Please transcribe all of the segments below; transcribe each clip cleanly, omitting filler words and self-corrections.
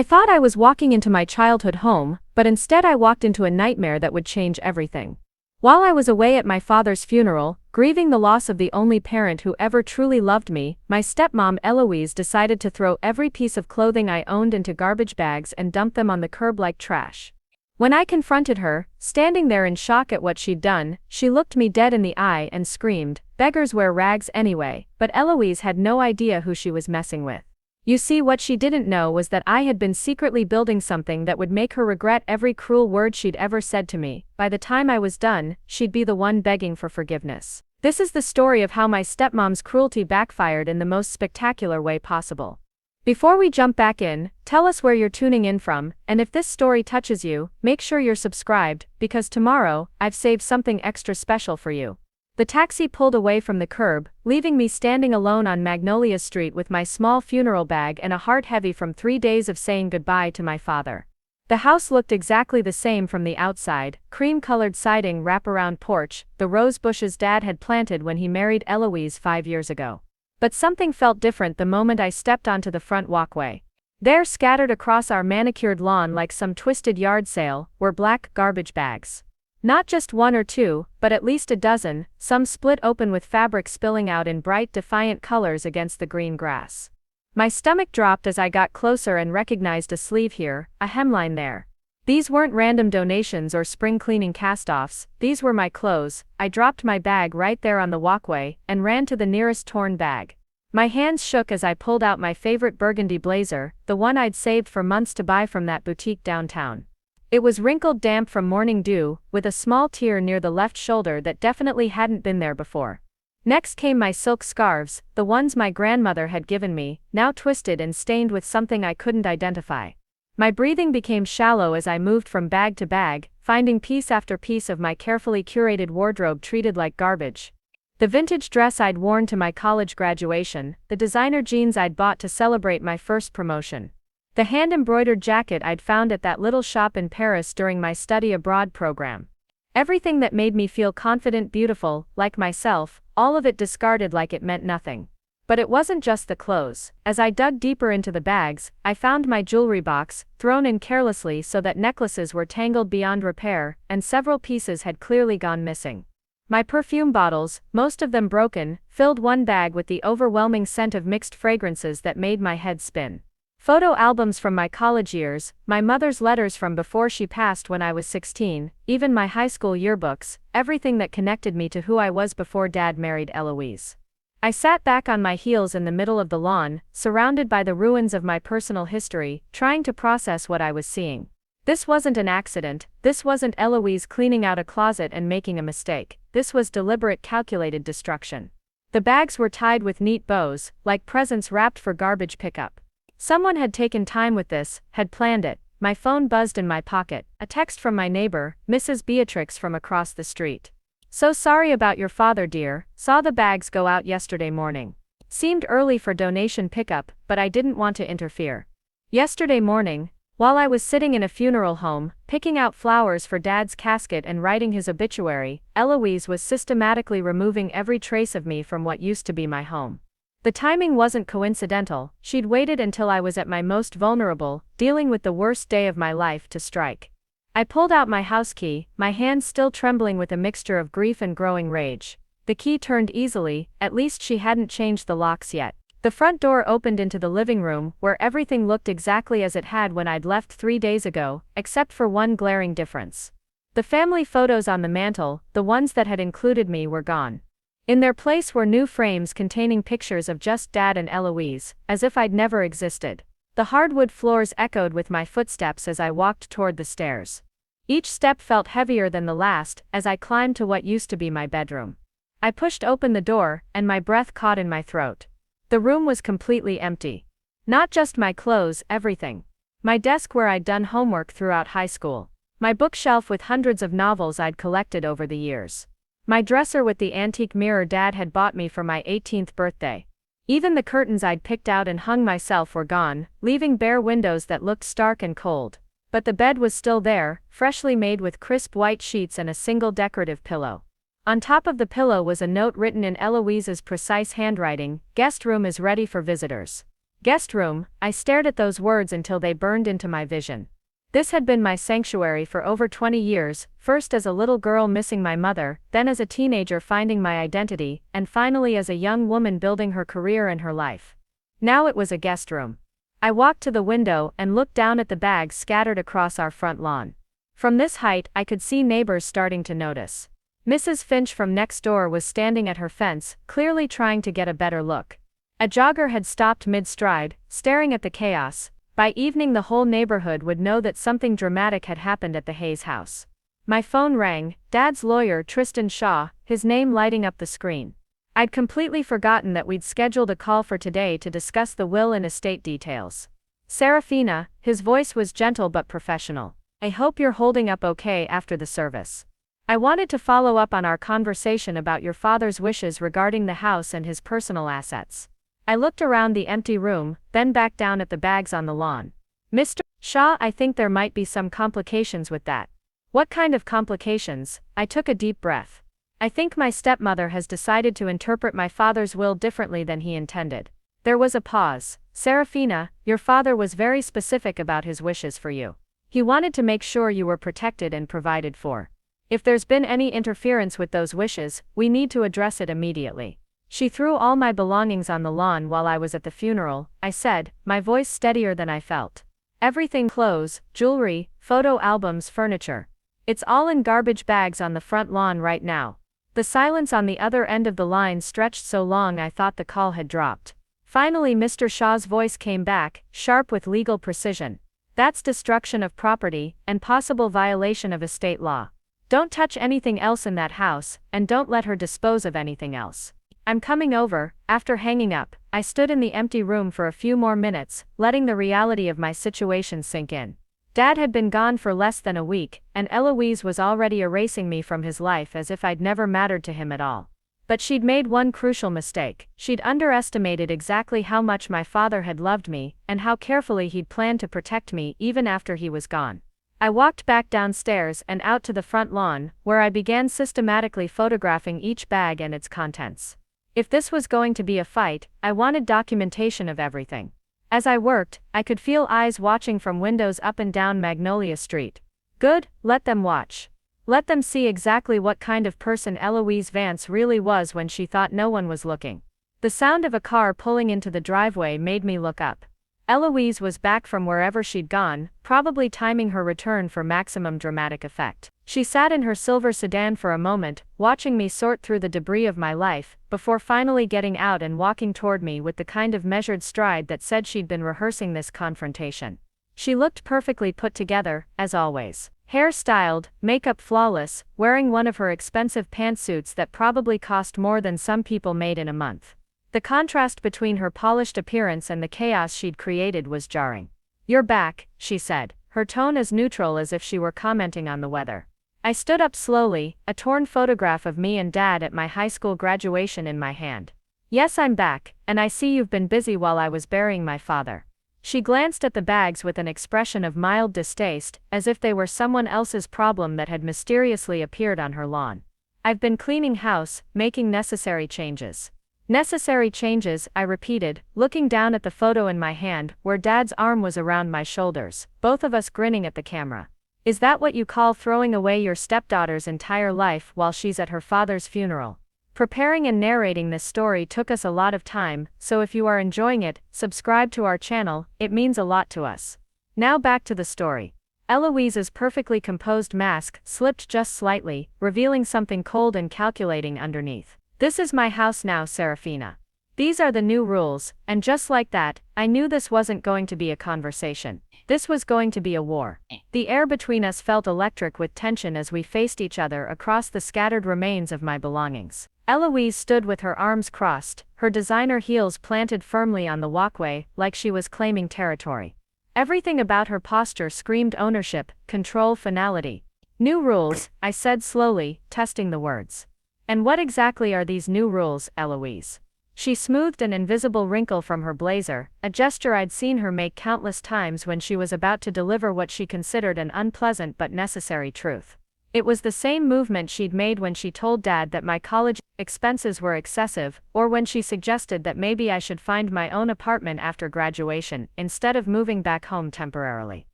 I thought I was walking into my childhood home, but instead I walked into a nightmare that would change everything. While I was away at my father's funeral, grieving the loss of the only parent who ever truly loved me, my stepmom Eloise decided to throw every piece of clothing I owned into garbage bags and dump them on the curb like trash. When I confronted her, standing there in shock at what she'd done, she looked me dead in the eye and screamed, "Beggars wear rags anyway," but Eloise had no idea who she was messing with. You see, what she didn't know was that I had been secretly building something that would make her regret every cruel word she'd ever said to me. By the time I was done, she'd be the one begging for forgiveness. This is the story of how my stepmom's cruelty backfired in the most spectacular way possible. Before we jump back in, tell us where you're tuning in from, and if this story touches you, make sure you're subscribed, because tomorrow, I've saved something extra special for you. The taxi pulled away from the curb, leaving me standing alone on Magnolia Street with my small funeral bag and a heart heavy from 3 days of saying goodbye to my father. The house looked exactly the same from the outside: cream-colored siding, wraparound porch, the rose bushes Dad had planted when he married Eloise 5 years ago. But something felt different the moment I stepped onto the front walkway. There, scattered across our manicured lawn like some twisted yard sale, were black garbage bags. Not just one or two, but at least a dozen, some split open with fabric spilling out in bright, defiant colors against the green grass. My stomach dropped as I got closer and recognized a sleeve here, a hemline there. These weren't random donations or spring cleaning cast-offs, these were my clothes. I dropped my bag right there on the walkway, and ran to the nearest torn bag. My hands shook as I pulled out my favorite burgundy blazer, the one I'd saved for months to buy from that boutique downtown. It was wrinkled damp from morning dew, with a small tear near the left shoulder that definitely hadn't been there before. Next came my silk scarves, the ones my grandmother had given me, now twisted and stained with something I couldn't identify. My breathing became shallow as I moved from bag to bag, finding piece after piece of my carefully curated wardrobe treated like garbage. The vintage dress I'd worn to my college graduation, the designer jeans I'd bought to celebrate my first promotion. The hand-embroidered jacket I'd found at that little shop in Paris during my study abroad program. Everything that made me feel confident, beautiful, like myself, all of it discarded like it meant nothing. But it wasn't just the clothes. As I dug deeper into the bags, I found my jewelry box, thrown in carelessly so that necklaces were tangled beyond repair, and several pieces had clearly gone missing. My perfume bottles, most of them broken, filled one bag with the overwhelming scent of mixed fragrances that made my head spin. Photo albums from my college years, my mother's letters from before she passed when I was 16, even my high school yearbooks, everything that connected me to who I was before Dad married Eloise. I sat back on my heels in the middle of the lawn, surrounded by the ruins of my personal history, trying to process what I was seeing. This wasn't an accident, this wasn't Eloise cleaning out a closet and making a mistake, this was deliberate, calculated destruction. The bags were tied with neat bows, like presents wrapped for garbage pickup. Someone had taken time with this, had planned it. My phone buzzed in my pocket, a text from my neighbor, Mrs. Beatrix from across the street. "So sorry about your father, dear. Saw the bags go out yesterday morning. Seemed early for donation pickup, but I didn't want to interfere. Yesterday morning, while I was sitting in a funeral home, picking out flowers for Dad's casket and writing his obituary, Eloise was systematically removing every trace of me from what used to be my home. The timing wasn't coincidental. She'd waited until I was at my most vulnerable, dealing with the worst day of my life, to strike." I pulled out my house key, my hands still trembling with a mixture of grief and growing rage. The key turned easily, at least she hadn't changed the locks yet. The front door opened into the living room, where everything looked exactly as it had when I'd left 3 days ago, except for one glaring difference. The family photos on the mantel, the ones that had included me, were gone. In their place were new frames containing pictures of just Dad and Eloise, as if I'd never existed. The hardwood floors echoed with my footsteps as I walked toward the stairs. Each step felt heavier than the last, as I climbed to what used to be my bedroom. I pushed open the door, and my breath caught in my throat. The room was completely empty. Not just my clothes, everything. My desk where I'd done homework throughout high school. My bookshelf with hundreds of novels I'd collected over the years. My dresser with the antique mirror Dad had bought me for my 18th birthday. Even the curtains I'd picked out and hung myself were gone, leaving bare windows that looked stark and cold. But the bed was still there, freshly made with crisp white sheets and a single decorative pillow. On top of the pillow was a note written in Eloise's precise handwriting: "Guest room is ready for visitors." Guest room, I stared at those words until they burned into my vision. This had been my sanctuary for over 20 years, first as a little girl missing my mother, then as a teenager finding my identity, and finally as a young woman building her career and her life. Now it was a guest room. I walked to the window and looked down at the bags scattered across our front lawn. From this height, I could see neighbors starting to notice. Mrs. Finch from next door was standing at her fence, clearly trying to get a better look. A jogger had stopped mid-stride, staring at the chaos. By evening the whole neighborhood would know that something dramatic had happened at the Hayes house. My phone rang, Dad's lawyer Tristan Shaw, his name lighting up the screen. I'd completely forgotten that we'd scheduled a call for today to discuss the will and estate details. Serafina, his voice was gentle but professional. I hope you're holding up okay after the service. I wanted to follow up on our conversation about your father's wishes regarding the house and his personal assets. I looked around the empty room, then back down at the bags on the lawn. Mr. Shaw, I think there might be some complications with that. What kind of complications? I took a deep breath. I think my stepmother has decided to interpret my father's will differently than he intended. There was a pause. Serafina, your father was very specific about his wishes for you. He wanted to make sure you were protected and provided for. If there's been any interference with those wishes, we need to address it immediately. She threw all my belongings on the lawn while I was at the funeral, I said, my voice steadier than I felt. Everything: clothes, jewelry, photo albums, furniture. It's all in garbage bags on the front lawn right now. The silence on the other end of the line stretched so long I thought the call had dropped. Finally Mr. Shaw's voice came back, sharp with legal precision. That's destruction of property, and possible violation of estate law. Don't touch anything else in that house, and don't let her dispose of anything else. I'm coming over. After hanging up, I stood in the empty room for a few more minutes, letting the reality of my situation sink in. Dad had been gone for less than a week, and Eloise was already erasing me from his life as if I'd never mattered to him at all. But she'd made one crucial mistake. She'd underestimated exactly how much my father had loved me, and how carefully he'd planned to protect me even after he was gone. I walked back downstairs and out to the front lawn, where I began systematically photographing each bag and its contents. If this was going to be a fight, I wanted documentation of everything. As I worked, I could feel eyes watching from windows up and down Magnolia Street. Good, let them watch. Let them see exactly what kind of person Eloise Vance really was when she thought no one was looking. The sound of a car pulling into the driveway made me look up. Eloise was back from wherever she'd gone, probably timing her return for maximum dramatic effect. She sat in her silver sedan for a moment, watching me sort through the debris of my life, before finally getting out and walking toward me with the kind of measured stride that said she'd been rehearsing this confrontation. She looked perfectly put together, as always. Hair styled, makeup flawless, wearing one of her expensive pantsuits that probably cost more than some people made in a month. The contrast between her polished appearance and the chaos she'd created was jarring. "You're back," she said, her tone as neutral as if she were commenting on the weather. I stood up slowly, a torn photograph of me and Dad at my high school graduation in my hand. "Yes, I'm back, and I see you've been busy while I was burying my father." She glanced at the bags with an expression of mild distaste, as if they were someone else's problem that had mysteriously appeared on her lawn. "I've been cleaning house, making necessary changes." "Necessary changes," I repeated, looking down at the photo in my hand, where Dad's arm was around my shoulders, both of us grinning at the camera. "Is that what you call throwing away your stepdaughter's entire life while she's at her father's funeral?" Preparing and narrating this story took us a lot of time, so if you are enjoying it, subscribe to our channel, it means a lot to us. Now back to the story. Eloise's perfectly composed mask slipped just slightly, revealing something cold and calculating underneath. "This is my house now, Serafina. These are the new rules," and just like that, I knew this wasn't going to be a conversation. This was going to be a war. The air between us felt electric with tension as we faced each other across the scattered remains of my belongings. Eloise stood with her arms crossed, her designer heels planted firmly on the walkway, like she was claiming territory. Everything about her posture screamed ownership, control, finality. "New rules," I said slowly, testing the words. "And what exactly are these new rules, Eloise?" She smoothed an invisible wrinkle from her blazer, a gesture I'd seen her make countless times when she was about to deliver what she considered an unpleasant but necessary truth. It was the same movement she'd made when she told Dad that my college expenses were excessive, or when she suggested that maybe I should find my own apartment after graduation, instead of moving back home temporarily.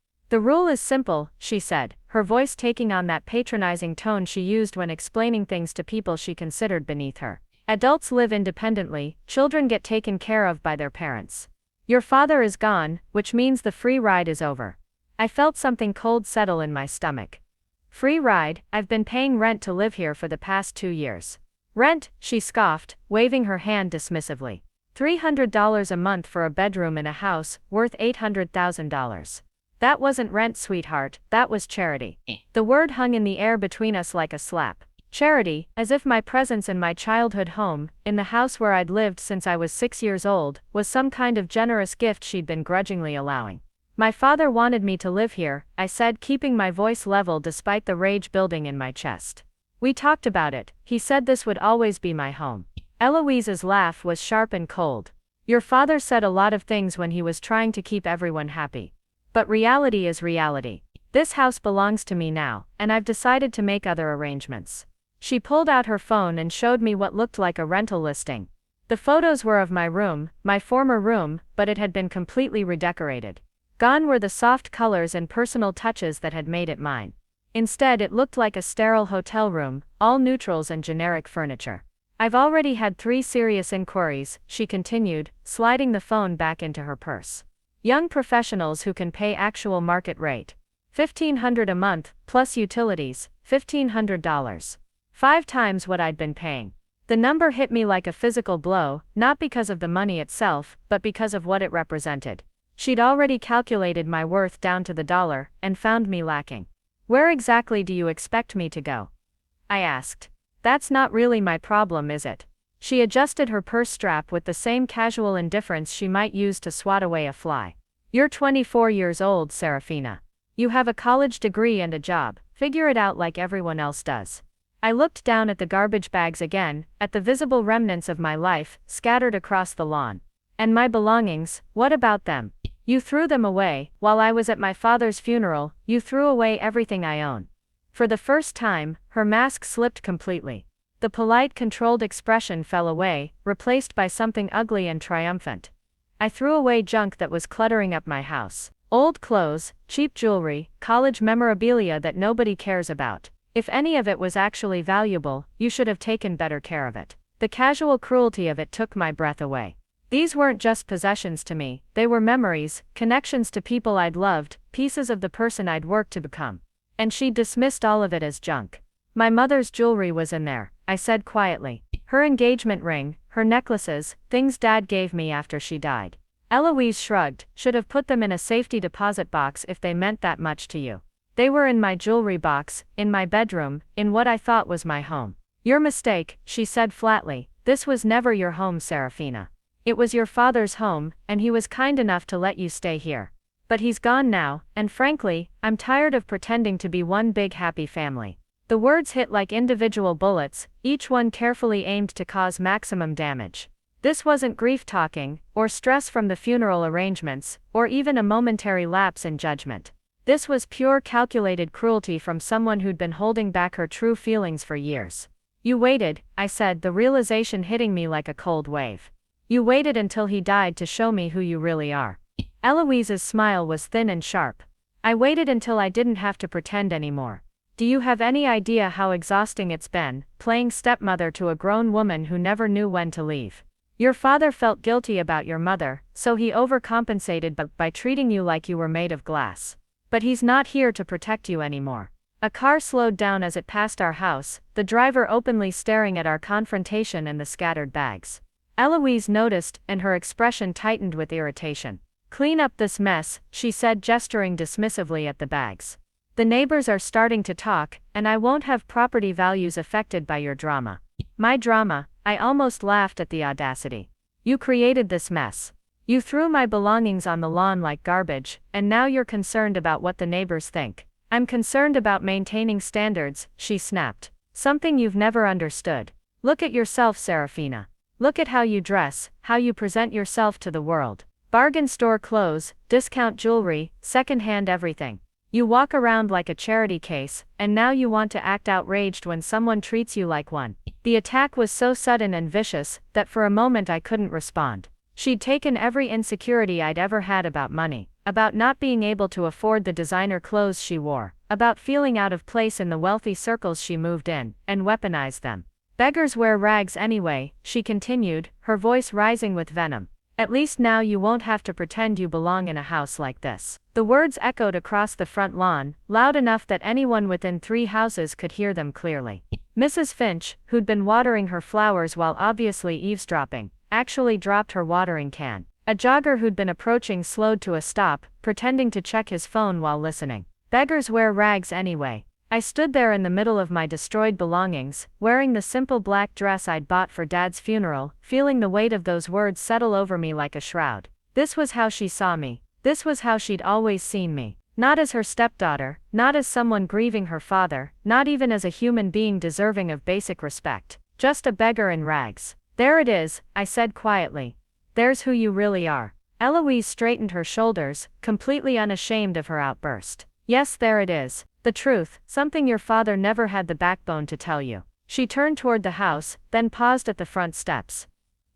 "The rule is simple," she said, her voice taking on that patronizing tone she used when explaining things to people she considered beneath her. "Adults live independently, children get taken care of by their parents. Your father is gone, which means the free ride is over." I felt something cold settle in my stomach. "Free ride? I've been paying rent to live here for the past 2 years. "Rent?" she scoffed, waving her hand dismissively. $300 a month for a bedroom in a house worth $800,000. That wasn't rent, sweetheart, that was charity. The word hung in the air between us like a slap. Charity, as if my presence in my childhood home, in the house where I'd lived since I was 6 years old, was some kind of generous gift she'd been grudgingly allowing. "My father wanted me to live here," I said, keeping my voice level despite the rage building in my chest. "We talked about it, he said this would always be my home." Eloise's laugh was sharp and cold. "Your father said a lot of things when he was trying to keep everyone happy. But reality is reality. This house belongs to me now, and I've decided to make other arrangements." She pulled out her phone and showed me what looked like a rental listing. The photos were of my room, my former room, but it had been completely redecorated. Gone were the soft colors and personal touches that had made it mine. Instead, it looked like a sterile hotel room, all neutrals and generic furniture. "I've already had 3 serious inquiries," she continued, sliding the phone back into her purse. "Young professionals who can pay actual market rate. $1,500 a month, plus utilities, $1,500. 5 times what I'd been paying." The number hit me like a physical blow, not because of the money itself, but because of what it represented. She'd already calculated my worth down to the dollar, and found me lacking. "Where exactly do you expect me to go?" I asked. "That's not really my problem, is it?" She adjusted her purse strap with the same casual indifference she might use to swat away a fly. "You're 24 years old, Serafina. You have a college degree and a job, figure it out like everyone else does." I looked down at the garbage bags again, at the visible remnants of my life, scattered across the lawn. "And my belongings, what about them? You threw them away. While I was at my father's funeral, you threw away everything I own." For the first time, her mask slipped completely. The polite, controlled expression fell away, replaced by something ugly and triumphant. "I threw away junk that was cluttering up my house. Old clothes, cheap jewelry, college memorabilia that nobody cares about. If any of it was actually valuable, you should have taken better care of it." The casual cruelty of it took my breath away. These weren't just possessions to me, they were memories, connections to people I'd loved, pieces of the person I'd worked to become. And she dismissed all of it as junk. "My mother's jewelry was in there," I said quietly. "Her engagement ring, her necklaces, things Dad gave me after she died." Eloise shrugged. "Should have put them in a safety deposit box if they meant that much to you. They were in my jewelry box, in my bedroom, in what I thought was my home." "Your mistake," she said flatly. "This was never your home, Serafina. It was your father's home, and he was kind enough to let you stay here. But he's gone now, and frankly, I'm tired of pretending to be one big happy family." The words hit like individual bullets, each one carefully aimed to cause maximum damage. This wasn't grief talking, or stress from the funeral arrangements, or even a momentary lapse in judgment. This was pure calculated cruelty from someone who'd been holding back her true feelings for years. "You waited," I said, the realization hitting me like a cold wave. "You waited until he died to show me who you really are." Eloise's smile was thin and sharp. "I waited until I didn't have to pretend anymore. Do you have any idea how exhausting it's been, playing stepmother to a grown woman who never knew when to leave? Your father felt guilty about your mother, so he overcompensated by treating you like you were made of glass. But he's not here to protect you anymore." A car slowed down as it passed our house, the driver openly staring at our confrontation and the scattered bags. Eloise noticed, and her expression tightened with irritation. "Clean up this mess," she said, gesturing dismissively at the bags. "The neighbors are starting to talk, and I won't have property values affected by your drama." "My drama?" I almost laughed at the audacity. "You created this mess. You threw my belongings on the lawn like garbage, and now you're concerned about what the neighbors think." "I'm concerned about maintaining standards," she snapped. "Something you've never understood. Look at yourself, Serafina. Look at how you dress, how you present yourself to the world. Bargain store clothes, discount jewelry, second-hand everything. You walk around like a charity case, and now you want to act outraged when someone treats you like one. The attack was so sudden and vicious that for a moment I couldn't respond. She'd taken every insecurity I'd ever had about money, about not being able to afford the designer clothes she wore, about feeling out of place in the wealthy circles she moved in, and weaponized them. Beggars wear rags anyway, she continued, her voice rising with venom. At least now you won't have to pretend you belong in a house like this. The words echoed across the front lawn, loud enough that anyone within 3 houses could hear them clearly. Mrs. Finch, who'd been watering her flowers while obviously eavesdropping, actually dropped her watering can. A jogger who'd been approaching slowed to a stop, pretending to check his phone while listening. Beggars wear rags anyway. I stood there in the middle of my destroyed belongings, wearing the simple black dress I'd bought for Dad's funeral, feeling the weight of those words settle over me like a shroud. This was how she saw me. This was how she'd always seen me. Not as her stepdaughter, not as someone grieving her father, not even as a human being deserving of basic respect. Just a beggar in rags. There it is, I said quietly. There's who you really are. Eloise straightened her shoulders, completely unashamed of her outburst. Yes, there it is. The truth, something your father never had the backbone to tell you. She turned toward the house, then paused at the front steps.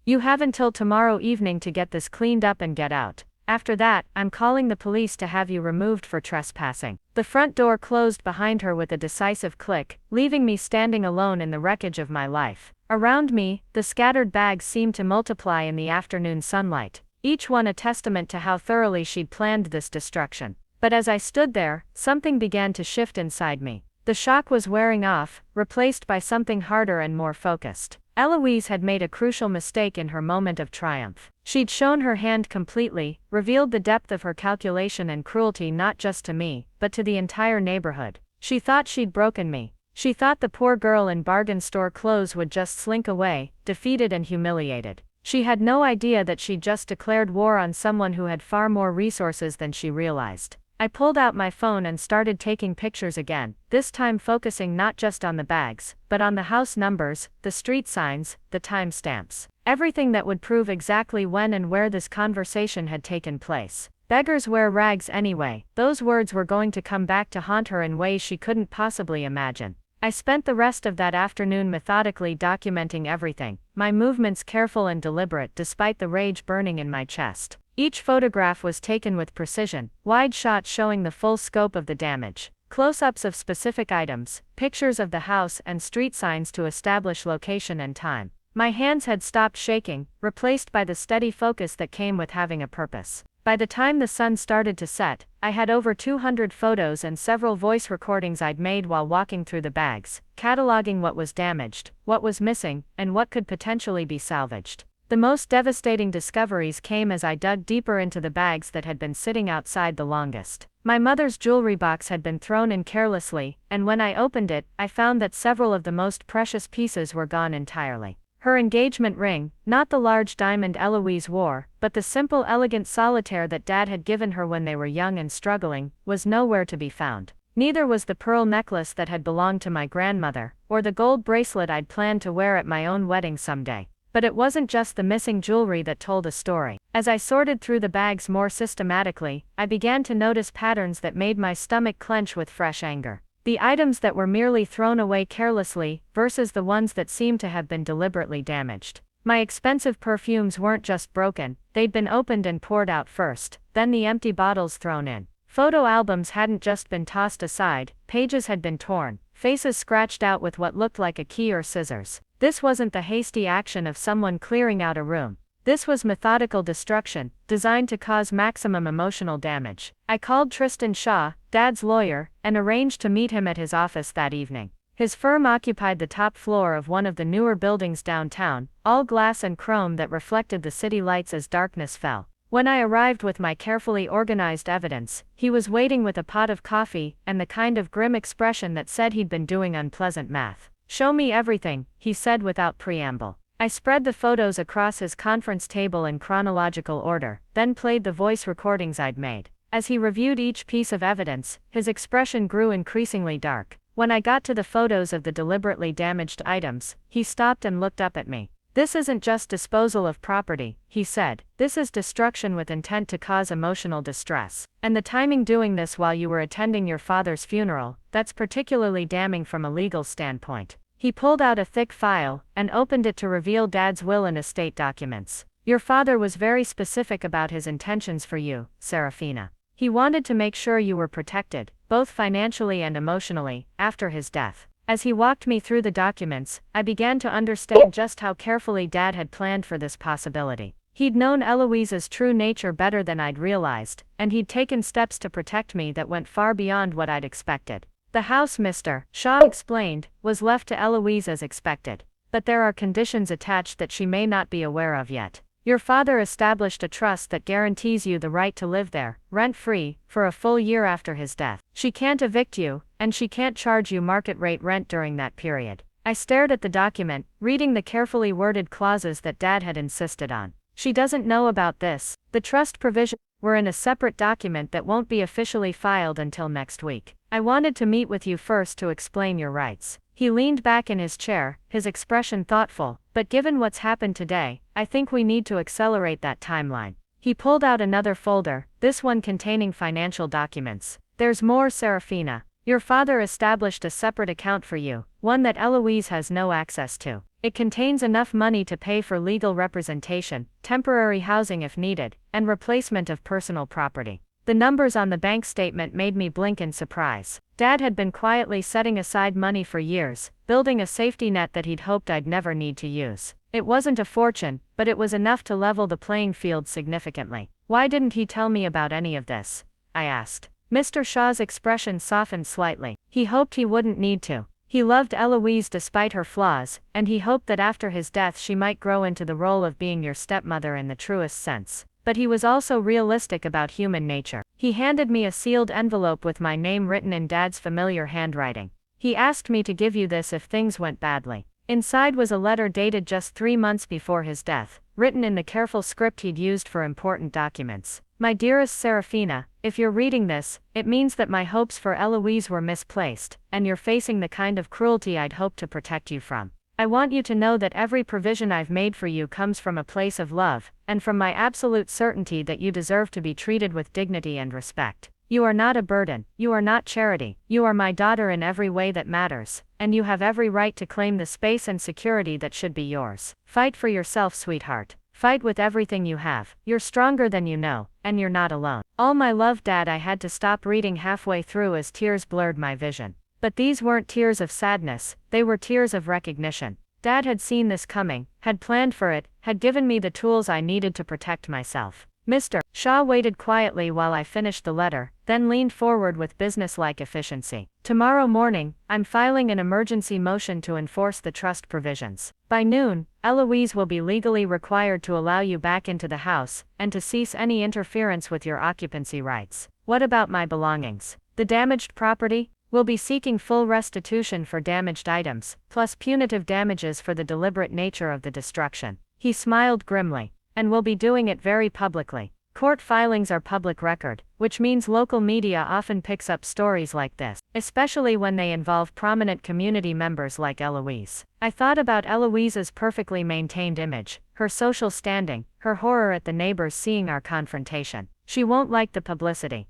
You have until tomorrow evening to get this cleaned up and get out. After that, I'm calling the police to have you removed for trespassing. The front door closed behind her with a decisive click, leaving me standing alone in the wreckage of my life. Around me, the scattered bags seemed to multiply in the afternoon sunlight, each one a testament to how thoroughly she'd planned this destruction. But as I stood there, something began to shift inside me. The shock was wearing off, replaced by something harder and more focused. Eloise had made a crucial mistake in her moment of triumph. She'd shown her hand completely, revealed the depth of her calculation and cruelty not just to me, but to the entire neighborhood. She thought she'd broken me. She thought the poor girl in bargain store clothes would just slink away, defeated and humiliated. She had no idea that she'd just declared war on someone who had far more resources than she realized. I pulled out my phone and started taking pictures again, this time focusing not just on the bags, but on the house numbers, the street signs, the timestamps. Everything that would prove exactly when and where this conversation had taken place. Beggars wear rags anyway. Those words were going to come back to haunt her in ways she couldn't possibly imagine. I spent the rest of that afternoon methodically documenting everything, my movements careful and deliberate despite the rage burning in my chest. Each photograph was taken with precision, wide shots showing the full scope of the damage, close-ups of specific items, pictures of the house and street signs to establish location and time. My hands had stopped shaking, replaced by the steady focus that came with having a purpose. By the time the sun started to set, I had over 200 photos and several voice recordings I'd made while walking through the bags, cataloging what was damaged, what was missing, and what could potentially be salvaged. The most devastating discoveries came as I dug deeper into the bags that had been sitting outside the longest. My mother's jewelry box had been thrown in carelessly, and when I opened it, I found that several of the most precious pieces were gone entirely. Her engagement ring, not the large diamond Eloise wore, but the simple elegant solitaire that Dad had given her when they were young and struggling, was nowhere to be found. Neither was the pearl necklace that had belonged to my grandmother, or the gold bracelet I'd planned to wear at my own wedding someday. But it wasn't just the missing jewelry that told a story. As I sorted through the bags more systematically, I began to notice patterns that made my stomach clench with fresh anger. The items that were merely thrown away carelessly, versus the ones that seemed to have been deliberately damaged. My expensive perfumes weren't just broken, they'd been opened and poured out first, then the empty bottles thrown in. Photo albums hadn't just been tossed aside, pages had been torn, faces scratched out with what looked like a key or scissors. This wasn't the hasty action of someone clearing out a room. This was methodical destruction, designed to cause maximum emotional damage. I called Tristan Shaw, Dad's lawyer, and arranged to meet him at his office that evening. His firm occupied the top floor of one of the newer buildings downtown, all glass and chrome that reflected the city lights as darkness fell. When I arrived with my carefully organized evidence, he was waiting with a pot of coffee and the kind of grim expression that said he'd been doing unpleasant math. "Show me everything," he said without preamble. I spread the photos across his conference table in chronological order, then played the voice recordings I'd made. As he reviewed each piece of evidence, his expression grew increasingly dark. When I got to the photos of the deliberately damaged items, he stopped and looked up at me. "This isn't just disposal of property," he said. "This is destruction with intent to cause emotional distress. And the timing doing this while you were attending your father's funeral, that's particularly damning from a legal standpoint." He pulled out a thick file and opened it to reveal Dad's will and estate documents. "Your father was very specific about his intentions for you, Serafina. He wanted to make sure you were protected, both financially and emotionally, after his death." As he walked me through the documents, I began to understand just how carefully Dad had planned for this possibility. He'd known Eloise's true nature better than I'd realized, and he'd taken steps to protect me that went far beyond what I'd expected. "The house," Mr. Shaw explained, "was left to Eloise as expected. But there are conditions attached that she may not be aware of yet. Your father established a trust that guarantees you the right to live there, rent-free, for a full year after his death. She can't evict you, and she can't charge you market-rate rent during that period." I stared at the document, reading the carefully worded clauses that Dad had insisted on. "She doesn't know about this. The trust provisions were in a separate document that won't be officially filed until next week. I wanted to meet with you first to explain your rights." He leaned back in his chair, his expression thoughtful. "But given what's happened today, I think we need to accelerate that timeline." He pulled out another folder, this one containing financial documents. "There's more, Serafina. Your father established a separate account for you, one that Eloise has no access to. It contains enough money to pay for legal representation, temporary housing if needed, and replacement of personal property." The numbers on the bank statement made me blink in surprise. Dad had been quietly setting aside money for years, building a safety net that he'd hoped I'd never need to use. It wasn't a fortune, but it was enough to level the playing field significantly. "Why didn't he tell me about any of this?" I asked. Mr. Shaw's expression softened slightly. "He hoped he wouldn't need to. He loved Eloise despite her flaws, and he hoped that after his death she might grow into the role of being your stepmother in the truest sense. But he was also realistic about human nature." He handed me a sealed envelope with my name written in Dad's familiar handwriting. "He asked me to give you this if things went badly." Inside was a letter dated just 3 months before his death, written in the careful script he'd used for important documents. "My dearest Serafina, if you're reading this, it means that my hopes for Eloise were misplaced, and you're facing the kind of cruelty I'd hoped to protect you from. I want you to know that every provision I've made for you comes from a place of love, and from my absolute certainty that you deserve to be treated with dignity and respect. You are not a burden, you are not charity, you are my daughter in every way that matters, and you have every right to claim the space and security that should be yours. Fight for yourself, sweetheart. Fight with everything you have. You're stronger than you know, and you're not alone. All my love, Dad." I had to stop reading halfway through as tears blurred my vision. But these weren't tears of sadness, they were tears of recognition. Dad had seen this coming, had planned for it, had given me the tools I needed to protect myself. Mr. Shaw waited quietly while I finished the letter, then leaned forward with businesslike efficiency. "Tomorrow morning, I'm filing an emergency motion to enforce the trust provisions. By noon, Eloise will be legally required to allow you back into the house, and to cease any interference with your occupancy rights. What about my belongings? The damaged property? We'll be seeking full restitution for damaged items, plus punitive damages for the deliberate nature of the destruction." He smiled grimly. "And we'll be doing it very publicly. Court filings are public record, which means local media often picks up stories like this, especially when they involve prominent community members like Eloise." I thought about Eloise's perfectly maintained image, her social standing, her horror at the neighbors seeing our confrontation. "She won't like the publicity."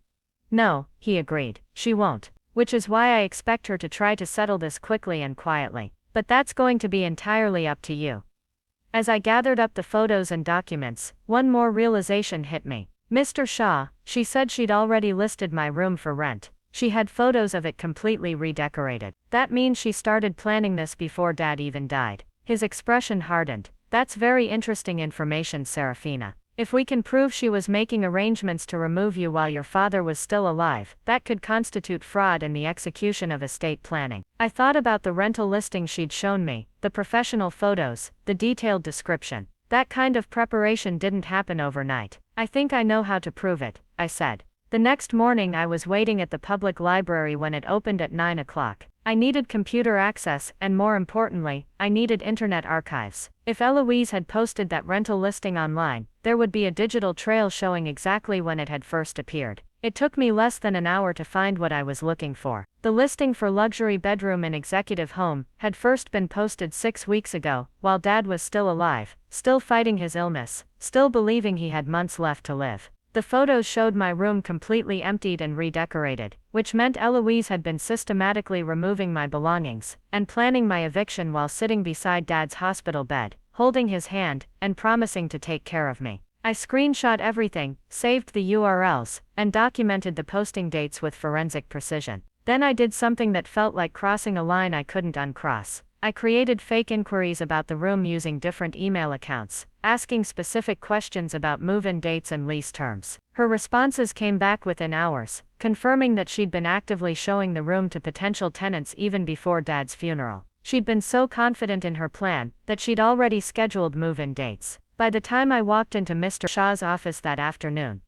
"No," he agreed, "she won't. Which is why I expect her to try to settle this quickly and quietly. But that's going to be entirely up to you." As I gathered up the photos and documents, one more realization hit me. "Mr. Shaw, she said she'd already listed my room for rent. She had photos of it completely redecorated. That means she started planning this before Dad even died." His expression hardened. "That's very interesting information, Serafina. If we can prove she was making arrangements to remove you while your father was still alive, that could constitute fraud in the execution of estate planning." I thought about the rental listing she'd shown me, the professional photos, the detailed description. That kind of preparation didn't happen overnight. "I think I know how to prove it," I said. The next morning I was waiting at the public library when it opened at 9 o'clock. I needed computer access, and more importantly, I needed internet archives. If Eloise had posted that rental listing online, there would be a digital trail showing exactly when it had first appeared. It took me less than an hour to find what I was looking for. The listing for luxury bedroom and executive home had first been posted 6 weeks ago, while Dad was still alive, still fighting his illness, still believing he had months left to live. The photos showed my room completely emptied and redecorated, which meant Eloise had been systematically removing my belongings and planning my eviction while sitting beside Dad's hospital bed, holding his hand and promising to take care of me. I screenshot everything, saved the URLs, and documented the posting dates with forensic precision. Then I did something that felt like crossing a line I couldn't uncross. I created fake inquiries about the room using different email accounts, asking specific questions about move-in dates and lease terms. Her responses came back within hours, confirming that she'd been actively showing the room to potential tenants even before Dad's funeral. She'd been so confident in her plan that she'd already scheduled move-in dates. By the time I walked into Mr. Shah's office that afternoon,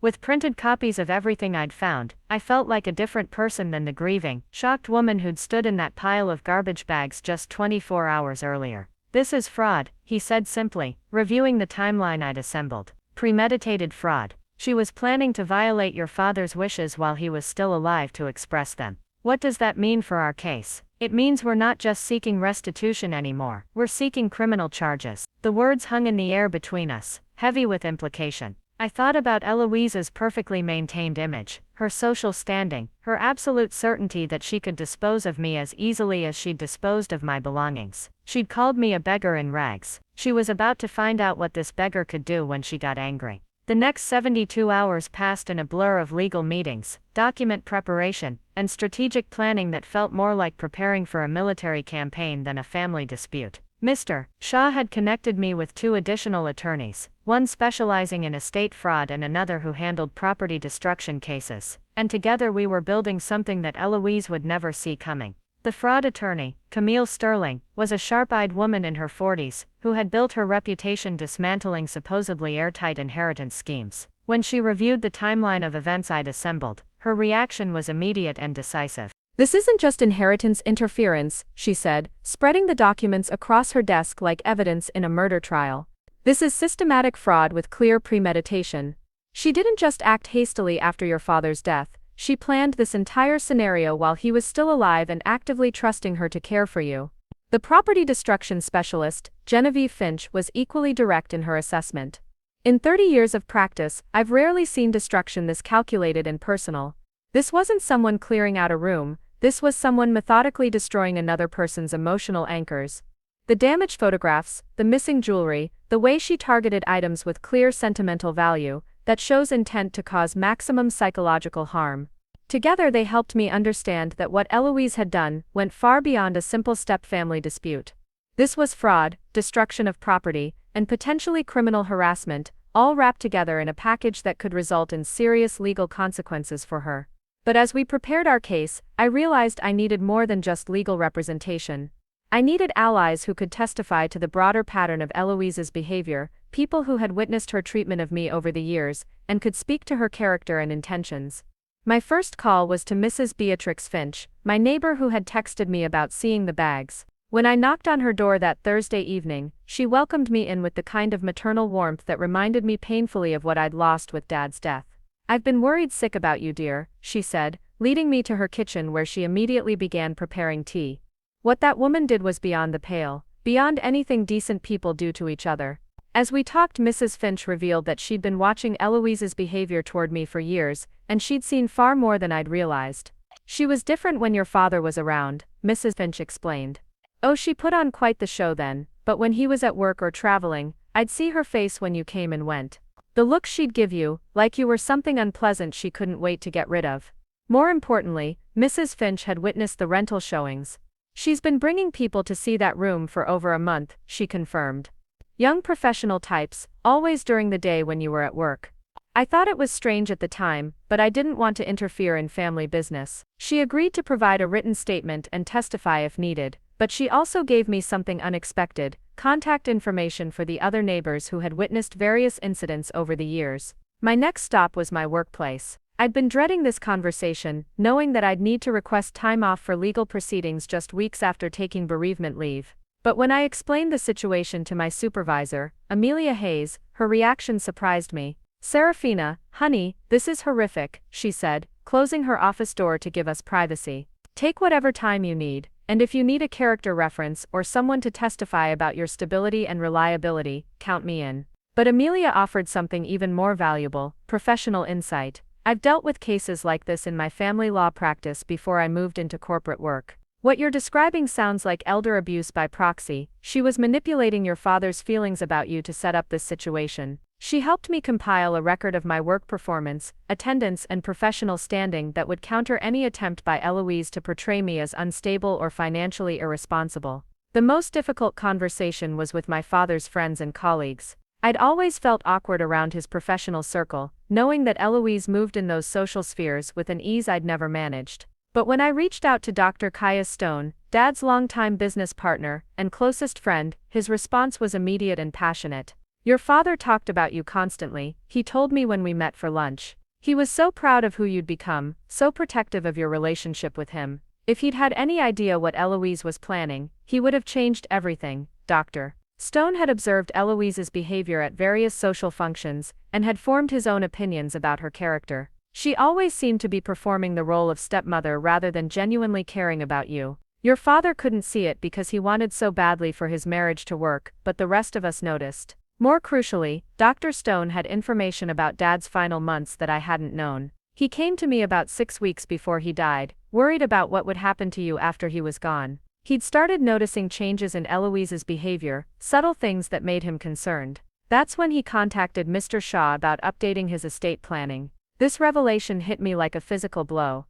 with printed copies of everything I'd found, I felt like a different person than the grieving, shocked woman who'd stood in that pile of garbage bags just 24 hours earlier. "This is fraud," he said simply, reviewing the timeline I'd assembled. "Premeditated fraud. She was planning to violate your father's wishes while he was still alive to express them." What does that mean for our case? It means we're not just seeking restitution anymore, we're seeking criminal charges. The words hung in the air between us, heavy with implication. I thought about Eloise's perfectly maintained image, her social standing, her absolute certainty that she could dispose of me as easily as she'd disposed of my belongings. She'd called me a beggar in rags. She was about to find out what this beggar could do when she got angry. The next 72 hours passed in a blur of legal meetings, document preparation, and strategic planning that felt more like preparing for a military campaign than a family dispute. Mr. Shah had connected me with 2 additional attorneys, one specializing in estate fraud and another who handled property destruction cases, and together we were building something that Eloise would never see coming. The fraud attorney, Camille Sterling, was a sharp-eyed woman in her 40s, who had built her reputation dismantling supposedly airtight inheritance schemes. When she reviewed the timeline of events I'd assembled, her reaction was immediate and decisive. "This isn't just inheritance interference," she said, spreading the documents across her desk like evidence in a murder trial. "This is systematic fraud with clear premeditation. She didn't just act hastily after your father's death, she planned this entire scenario while he was still alive and actively trusting her to care for you." The property destruction specialist, Genevieve Finch, was equally direct in her assessment. "In 30 years of practice, I've rarely seen destruction this calculated and personal. This wasn't someone clearing out a room, this was someone methodically destroying another person's emotional anchors. The damaged photographs, the missing jewelry, the way she targeted items with clear sentimental value, that shows intent to cause maximum psychological harm. Together they helped me understand that what Eloise had done went far beyond a simple step-family dispute. This was fraud, destruction of property, and potentially criminal harassment, all wrapped together in a package that could result in serious legal consequences for her. But as we prepared our case, I realized I needed more than just legal representation. I needed allies who could testify to the broader pattern of Eloise's behavior, people who had witnessed her treatment of me over the years, and could speak to her character and intentions. My first call was to Mrs. Beatrix Finch, my neighbor who had texted me about seeing the bags. When I knocked on her door that Thursday evening, she welcomed me in with the kind of maternal warmth that reminded me painfully of what I'd lost with Dad's death. "I've been worried sick about you, dear," she said, leading me to her kitchen where she immediately began preparing tea. What that woman did was beyond the pale, beyond anything decent people do to each other. As we talked, Mrs. Finch revealed that she'd been watching Eloise's behavior toward me for years, and she'd seen far more than I'd realized. "She was different when your father was around," Mrs. Finch explained. "Oh, she put on quite the show then, but when he was at work or traveling, I'd see her face when you came and went. The look she'd give you, like you were something unpleasant she couldn't wait to get rid of." More importantly, Mrs. Finch had witnessed the rental showings. "She's been bringing people to see that room for over a month," she confirmed. "Young professional types, always during the day when you were at work." I thought it was strange at the time, but I didn't want to interfere in family business. She agreed to provide a written statement and testify if needed, but she also gave me something unexpected: contact information for the other neighbors who had witnessed various incidents over the years. My next stop was my workplace. I'd been dreading this conversation, knowing that I'd need to request time off for legal proceedings just weeks after taking bereavement leave. But when I explained the situation to my supervisor, Amelia Hayes, her reaction surprised me. Serafina, honey, this is horrific, she said, closing her office door to give us privacy. Take whatever time you need, and if you need a character reference or someone to testify about your stability and reliability, count me in. But Amelia offered something even more valuable: professional insight. I've dealt with cases like this in my family law practice before I moved into corporate work. What you're describing sounds like elder abuse by proxy. She was manipulating your father's feelings about you to set up this situation. She helped me compile a record of my work performance, attendance, and professional standing that would counter any attempt by Eloise to portray me as unstable or financially irresponsible. The most difficult conversation was with my father's friends and colleagues. I'd always felt awkward around his professional circle, knowing that Eloise moved in those social spheres with an ease I'd never managed. But when I reached out to Dr. Kaya Stone, Dad's longtime business partner and closest friend, his response was immediate and passionate. Your father talked about you constantly, he told me when we met for lunch. He was so proud of who you'd become, so protective of your relationship with him. If he'd had any idea what Eloise was planning, he would have changed everything. Dr. Stone had observed Eloise's behavior at various social functions and had formed his own opinions about her character. She always seemed to be performing the role of stepmother rather than genuinely caring about you. Your father couldn't see it because he wanted so badly for his marriage to work, but the rest of us noticed. More crucially, Dr. Stone had information about Dad's final months that I hadn't known. He came to me about 6 weeks before he died, worried about what would happen to you after he was gone. He'd started noticing changes in Eloise's behavior, subtle things that made him concerned. That's when he contacted Mr. Shaw about updating his estate planning. This revelation hit me like a physical blow.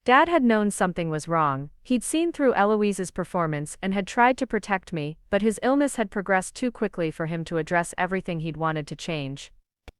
Dad had known something was wrong. He'd seen through Eloise's performance and had tried to protect me, but his illness had progressed too quickly for him to address everything he'd wanted to change.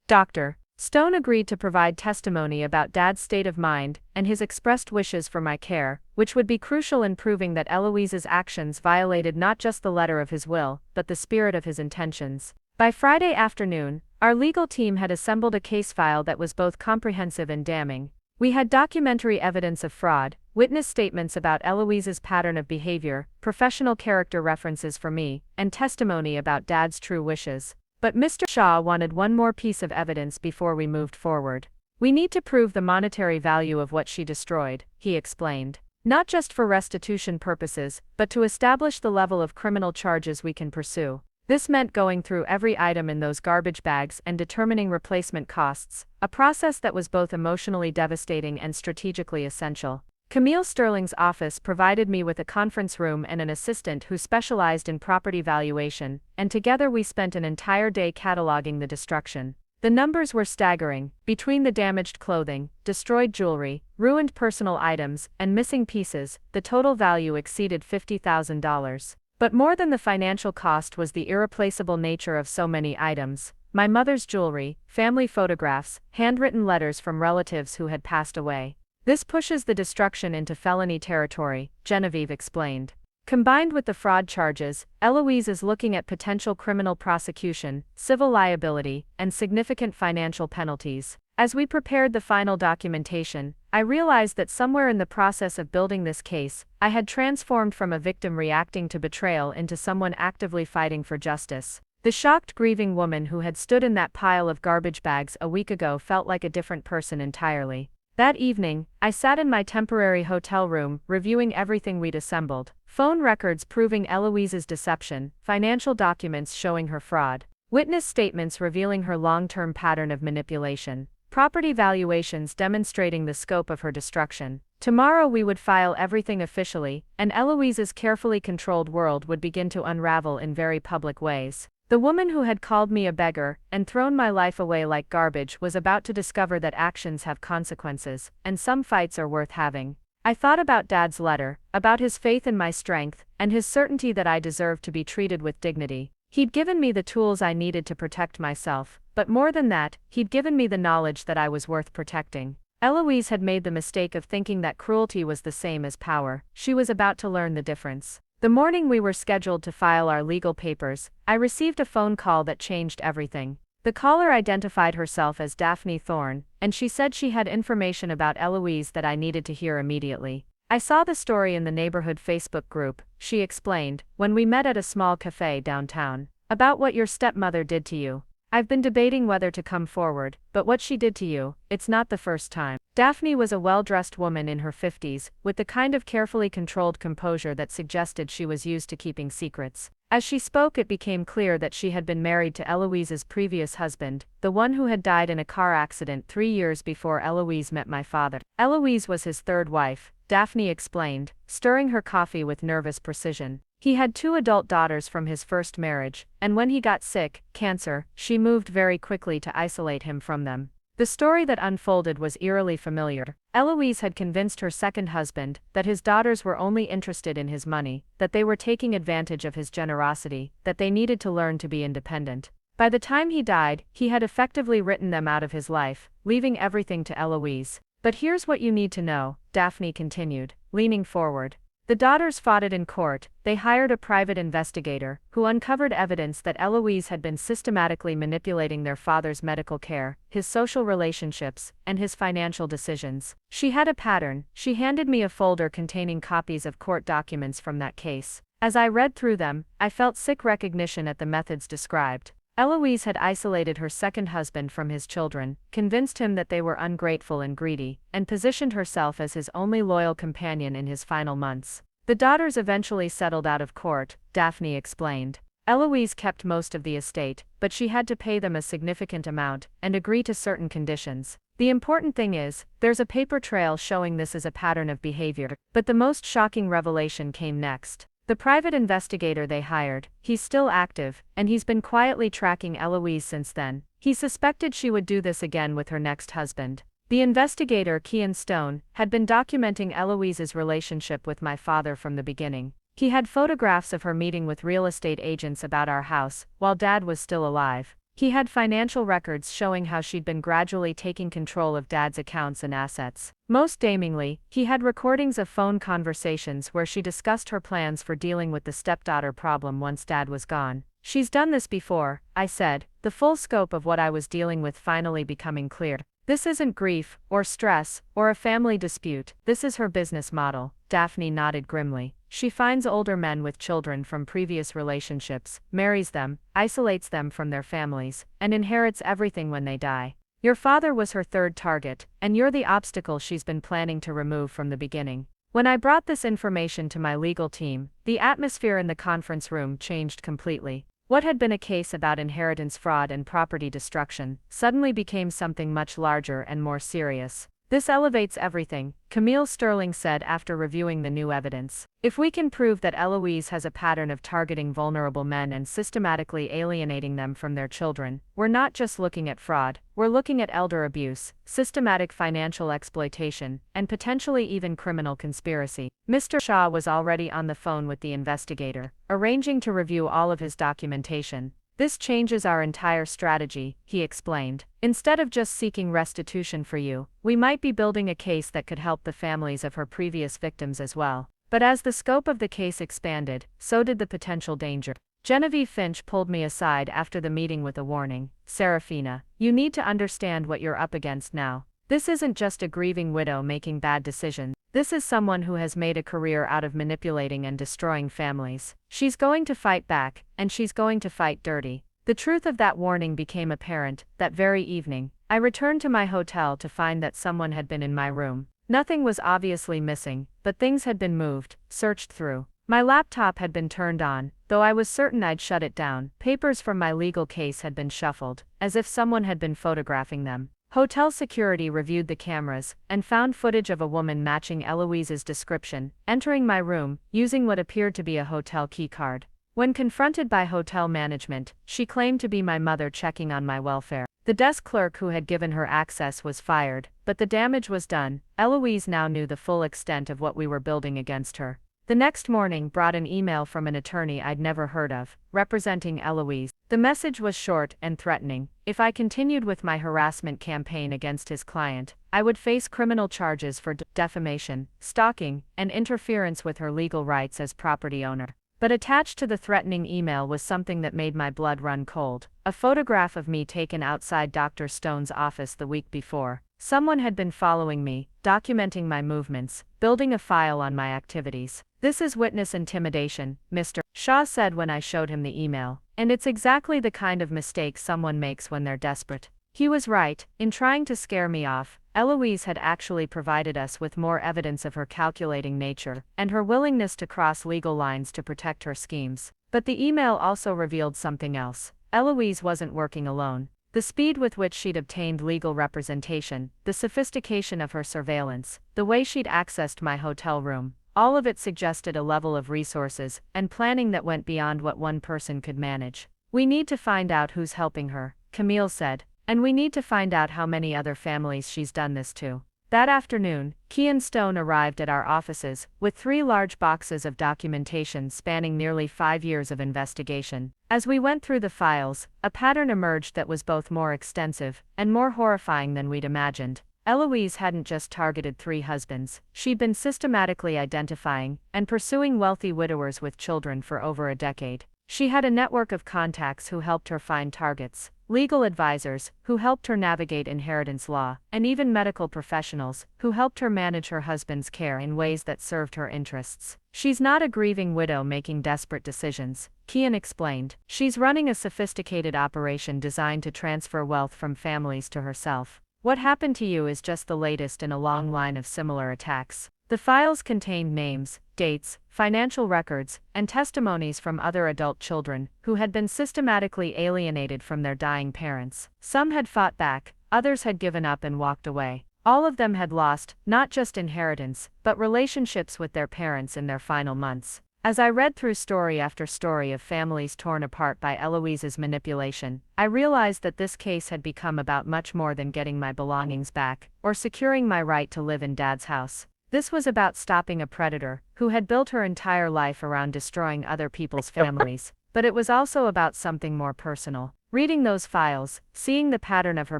Dr. Stone agreed to provide testimony about Dad's state of mind and his expressed wishes for my care, which would be crucial in proving that Eloise's actions violated not just the letter of his will, but the spirit of his intentions. By Friday afternoon, our legal team had assembled a case file that was both comprehensive and damning. We had documentary evidence of fraud, witness statements about Eloise's pattern of behavior, professional character references for me, and testimony about Dad's true wishes. But Mr. Shaw wanted one more piece of evidence before we moved forward. We need to prove the monetary value of what she destroyed, he explained. Not just for restitution purposes, but to establish the level of criminal charges we can pursue. This meant going through every item in those garbage bags and determining replacement costs, a process that was both emotionally devastating and strategically essential. Camille Sterling's office provided me with a conference room and an assistant who specialized in property valuation, and together we spent an entire day cataloging the destruction. The numbers were staggering. Between the damaged clothing, destroyed jewelry, ruined personal items, and missing pieces, the total value exceeded $50,000. But more than the financial cost was the irreplaceable nature of so many items. My mother's jewelry, family photographs, handwritten letters from relatives who had passed away. This pushes the destruction into felony territory, Genevieve explained. Combined with the fraud charges, Eloise is looking at potential criminal prosecution, civil liability, and significant financial penalties. As we prepared the final documentation, I realized that somewhere in the process of building this case, I had transformed from a victim reacting to betrayal into someone actively fighting for justice. The shocked, grieving woman who had stood in that pile of garbage bags a week ago felt like a different person entirely. That evening, I sat in my temporary hotel room, reviewing everything we'd assembled. Phone records proving Eloise's deception, financial documents showing her fraud, witness statements revealing her long-term pattern of manipulation, property valuations demonstrating the scope of her destruction. Tomorrow we would file everything officially, and Eloise's carefully controlled world would begin to unravel in very public ways. The woman who had called me a beggar and thrown my life away like garbage was about to discover that actions have consequences, and some fights are worth having. I thought about Dad's letter, about his faith in my strength, and his certainty that I deserved to be treated with dignity. He'd given me the tools I needed to protect myself, but more than that, he'd given me the knowledge that I was worth protecting. Eloise had made the mistake of thinking that cruelty was the same as power. She was about to learn the difference. The morning we were scheduled to file our legal papers, I received a phone call that changed everything. The caller identified herself as Daphne Thorne, and she said she had information about Eloise that I needed to hear immediately. I saw the story in the neighborhood Facebook group, she explained, when we met at a small cafe downtown. About what your stepmother did to you. I've been debating whether to come forward, but what she did to you, it's not the first time. Daphne was a well-dressed woman in her 50s, with the kind of carefully controlled composure that suggested she was used to keeping secrets. As she spoke, it became clear that she had been married to Eloise's previous husband, the one who had died in a car accident 3 years before Eloise met my father. Eloise was his third wife, Daphne explained, stirring her coffee with nervous precision. He had 2 adult daughters from his first marriage, and when he got sick, cancer, she moved very quickly to isolate him from them. The story that unfolded was eerily familiar. Eloise had convinced her second husband that his daughters were only interested in his money, that they were taking advantage of his generosity, that they needed to learn to be independent. By the time he died, he had effectively written them out of his life, leaving everything to Eloise. But here's what you need to know, Daphne continued, leaning forward. The daughters fought it in court. They hired a private investigator, who uncovered evidence that Eloise had been systematically manipulating their father's medical care, his social relationships, and his financial decisions. She had a pattern. She handed me a folder containing copies of court documents from that case. As I read through them, I felt sick recognition at the methods described. Eloise had isolated her second husband from his children, convinced him that they were ungrateful and greedy, and positioned herself as his only loyal companion in his final months. The daughters eventually settled out of court, Daphne explained. Eloise kept most of the estate, but she had to pay them a significant amount, and agree to certain conditions. The important thing is, there's a paper trail showing this is a pattern of behavior. But the most shocking revelation came next. The private investigator they hired, he's still active, and he's been quietly tracking Eloise since then. He suspected she would do this again with her next husband. The investigator, Kean Stone, had been documenting Eloise's relationship with my father from the beginning. He had photographs of her meeting with real estate agents about our house, while Dad was still alive. He had financial records showing how she'd been gradually taking control of Dad's accounts and assets. Most damningly, he had recordings of phone conversations where she discussed her plans for dealing with the stepdaughter problem once Dad was gone. She's done this before, I said, the full scope of what I was dealing with finally becoming clear. This isn't grief, or stress, or a family dispute. This is her business model. Daphne nodded grimly. She finds older men with children from previous relationships, marries them, isolates them from their families, and inherits everything when they die. Your father was her third target, and you're the obstacle she's been planning to remove from the beginning. When I brought this information to my legal team, the atmosphere in the conference room changed completely. What had been a case about inheritance fraud and property destruction suddenly became something much larger and more serious. This elevates everything, Camille Sterling said after reviewing the new evidence. If we can prove that Eloise has a pattern of targeting vulnerable men and systematically alienating them from their children, we're not just looking at fraud, we're looking at elder abuse, systematic financial exploitation, and potentially even criminal conspiracy. Mr. Shaw was already on the phone with the investigator, arranging to review all of his documentation. This changes our entire strategy, he explained. Instead of just seeking restitution for you, we might be building a case that could help the families of her previous victims as well. But as the scope of the case expanded, so did the potential danger. Genevieve Finch pulled me aside after the meeting with a warning. Serafina, you need to understand what you're up against now. This isn't just a grieving widow making bad decisions. This is someone who has made a career out of manipulating and destroying families. She's going to fight back, and she's going to fight dirty. The truth of that warning became apparent that very evening. I returned to my hotel to find that someone had been in my room. Nothing was obviously missing, but things had been moved, searched through. My laptop had been turned on, though I was certain I'd shut it down. Papers from my legal case had been shuffled, as if someone had been photographing them. Hotel security reviewed the cameras and found footage of a woman matching Eloise's description, entering my room, using what appeared to be a hotel keycard. When confronted by hotel management, she claimed to be my mother checking on my welfare. The desk clerk who had given her access was fired, but the damage was done. Eloise now knew the full extent of what we were building against her. The next morning brought an email from an attorney I'd never heard of, representing Eloise. The message was short and threatening. If I continued with my harassment campaign against his client, I would face criminal charges for defamation, stalking, and interference with her legal rights as property owner. But attached to the threatening email was something that made my blood run cold. A photograph of me taken outside Dr. Stone's office the week before. Someone had been following me, documenting my movements, building a file on my activities. This is witness intimidation, Mr. Shaw said when I showed him the email. And it's exactly the kind of mistake someone makes when they're desperate. He was right. In trying to scare me off, Eloise had actually provided us with more evidence of her calculating nature and her willingness to cross legal lines to protect her schemes. But the email also revealed something else. Eloise wasn't working alone. The speed with which she'd obtained legal representation, the sophistication of her surveillance, the way she'd accessed my hotel room, all of it suggested a level of resources and planning that went beyond what one person could manage. "We need to find out who's helping her," Camille said. "And we need to find out how many other families she's done this to." That afternoon, Key and Stone arrived at our offices, with 3 large boxes of documentation spanning nearly 5 years of investigation. As we went through the files, a pattern emerged that was both more extensive and more horrifying than we'd imagined. Eloise hadn't just targeted 3 husbands, she'd been systematically identifying and pursuing wealthy widowers with children for over a decade. She had a network of contacts who helped her find targets, legal advisors who helped her navigate inheritance law, and even medical professionals who helped her manage her husband's care in ways that served her interests. "She's not a grieving widow making desperate decisions," Kian explained. "She's running a sophisticated operation designed to transfer wealth from families to herself. What happened to you is just the latest in a long line of similar attacks." The files contained names, dates, financial records, and testimonies from other adult children who had been systematically alienated from their dying parents. Some had fought back, others had given up and walked away. All of them had lost, not just inheritance, but relationships with their parents in their final months. As I read through story after story of families torn apart by Eloise's manipulation, I realized that this case had become about much more than getting my belongings back, or securing my right to live in Dad's house. This was about stopping a predator who had built her entire life around destroying other people's families, but it was also about something more personal. Reading those files, seeing the pattern of her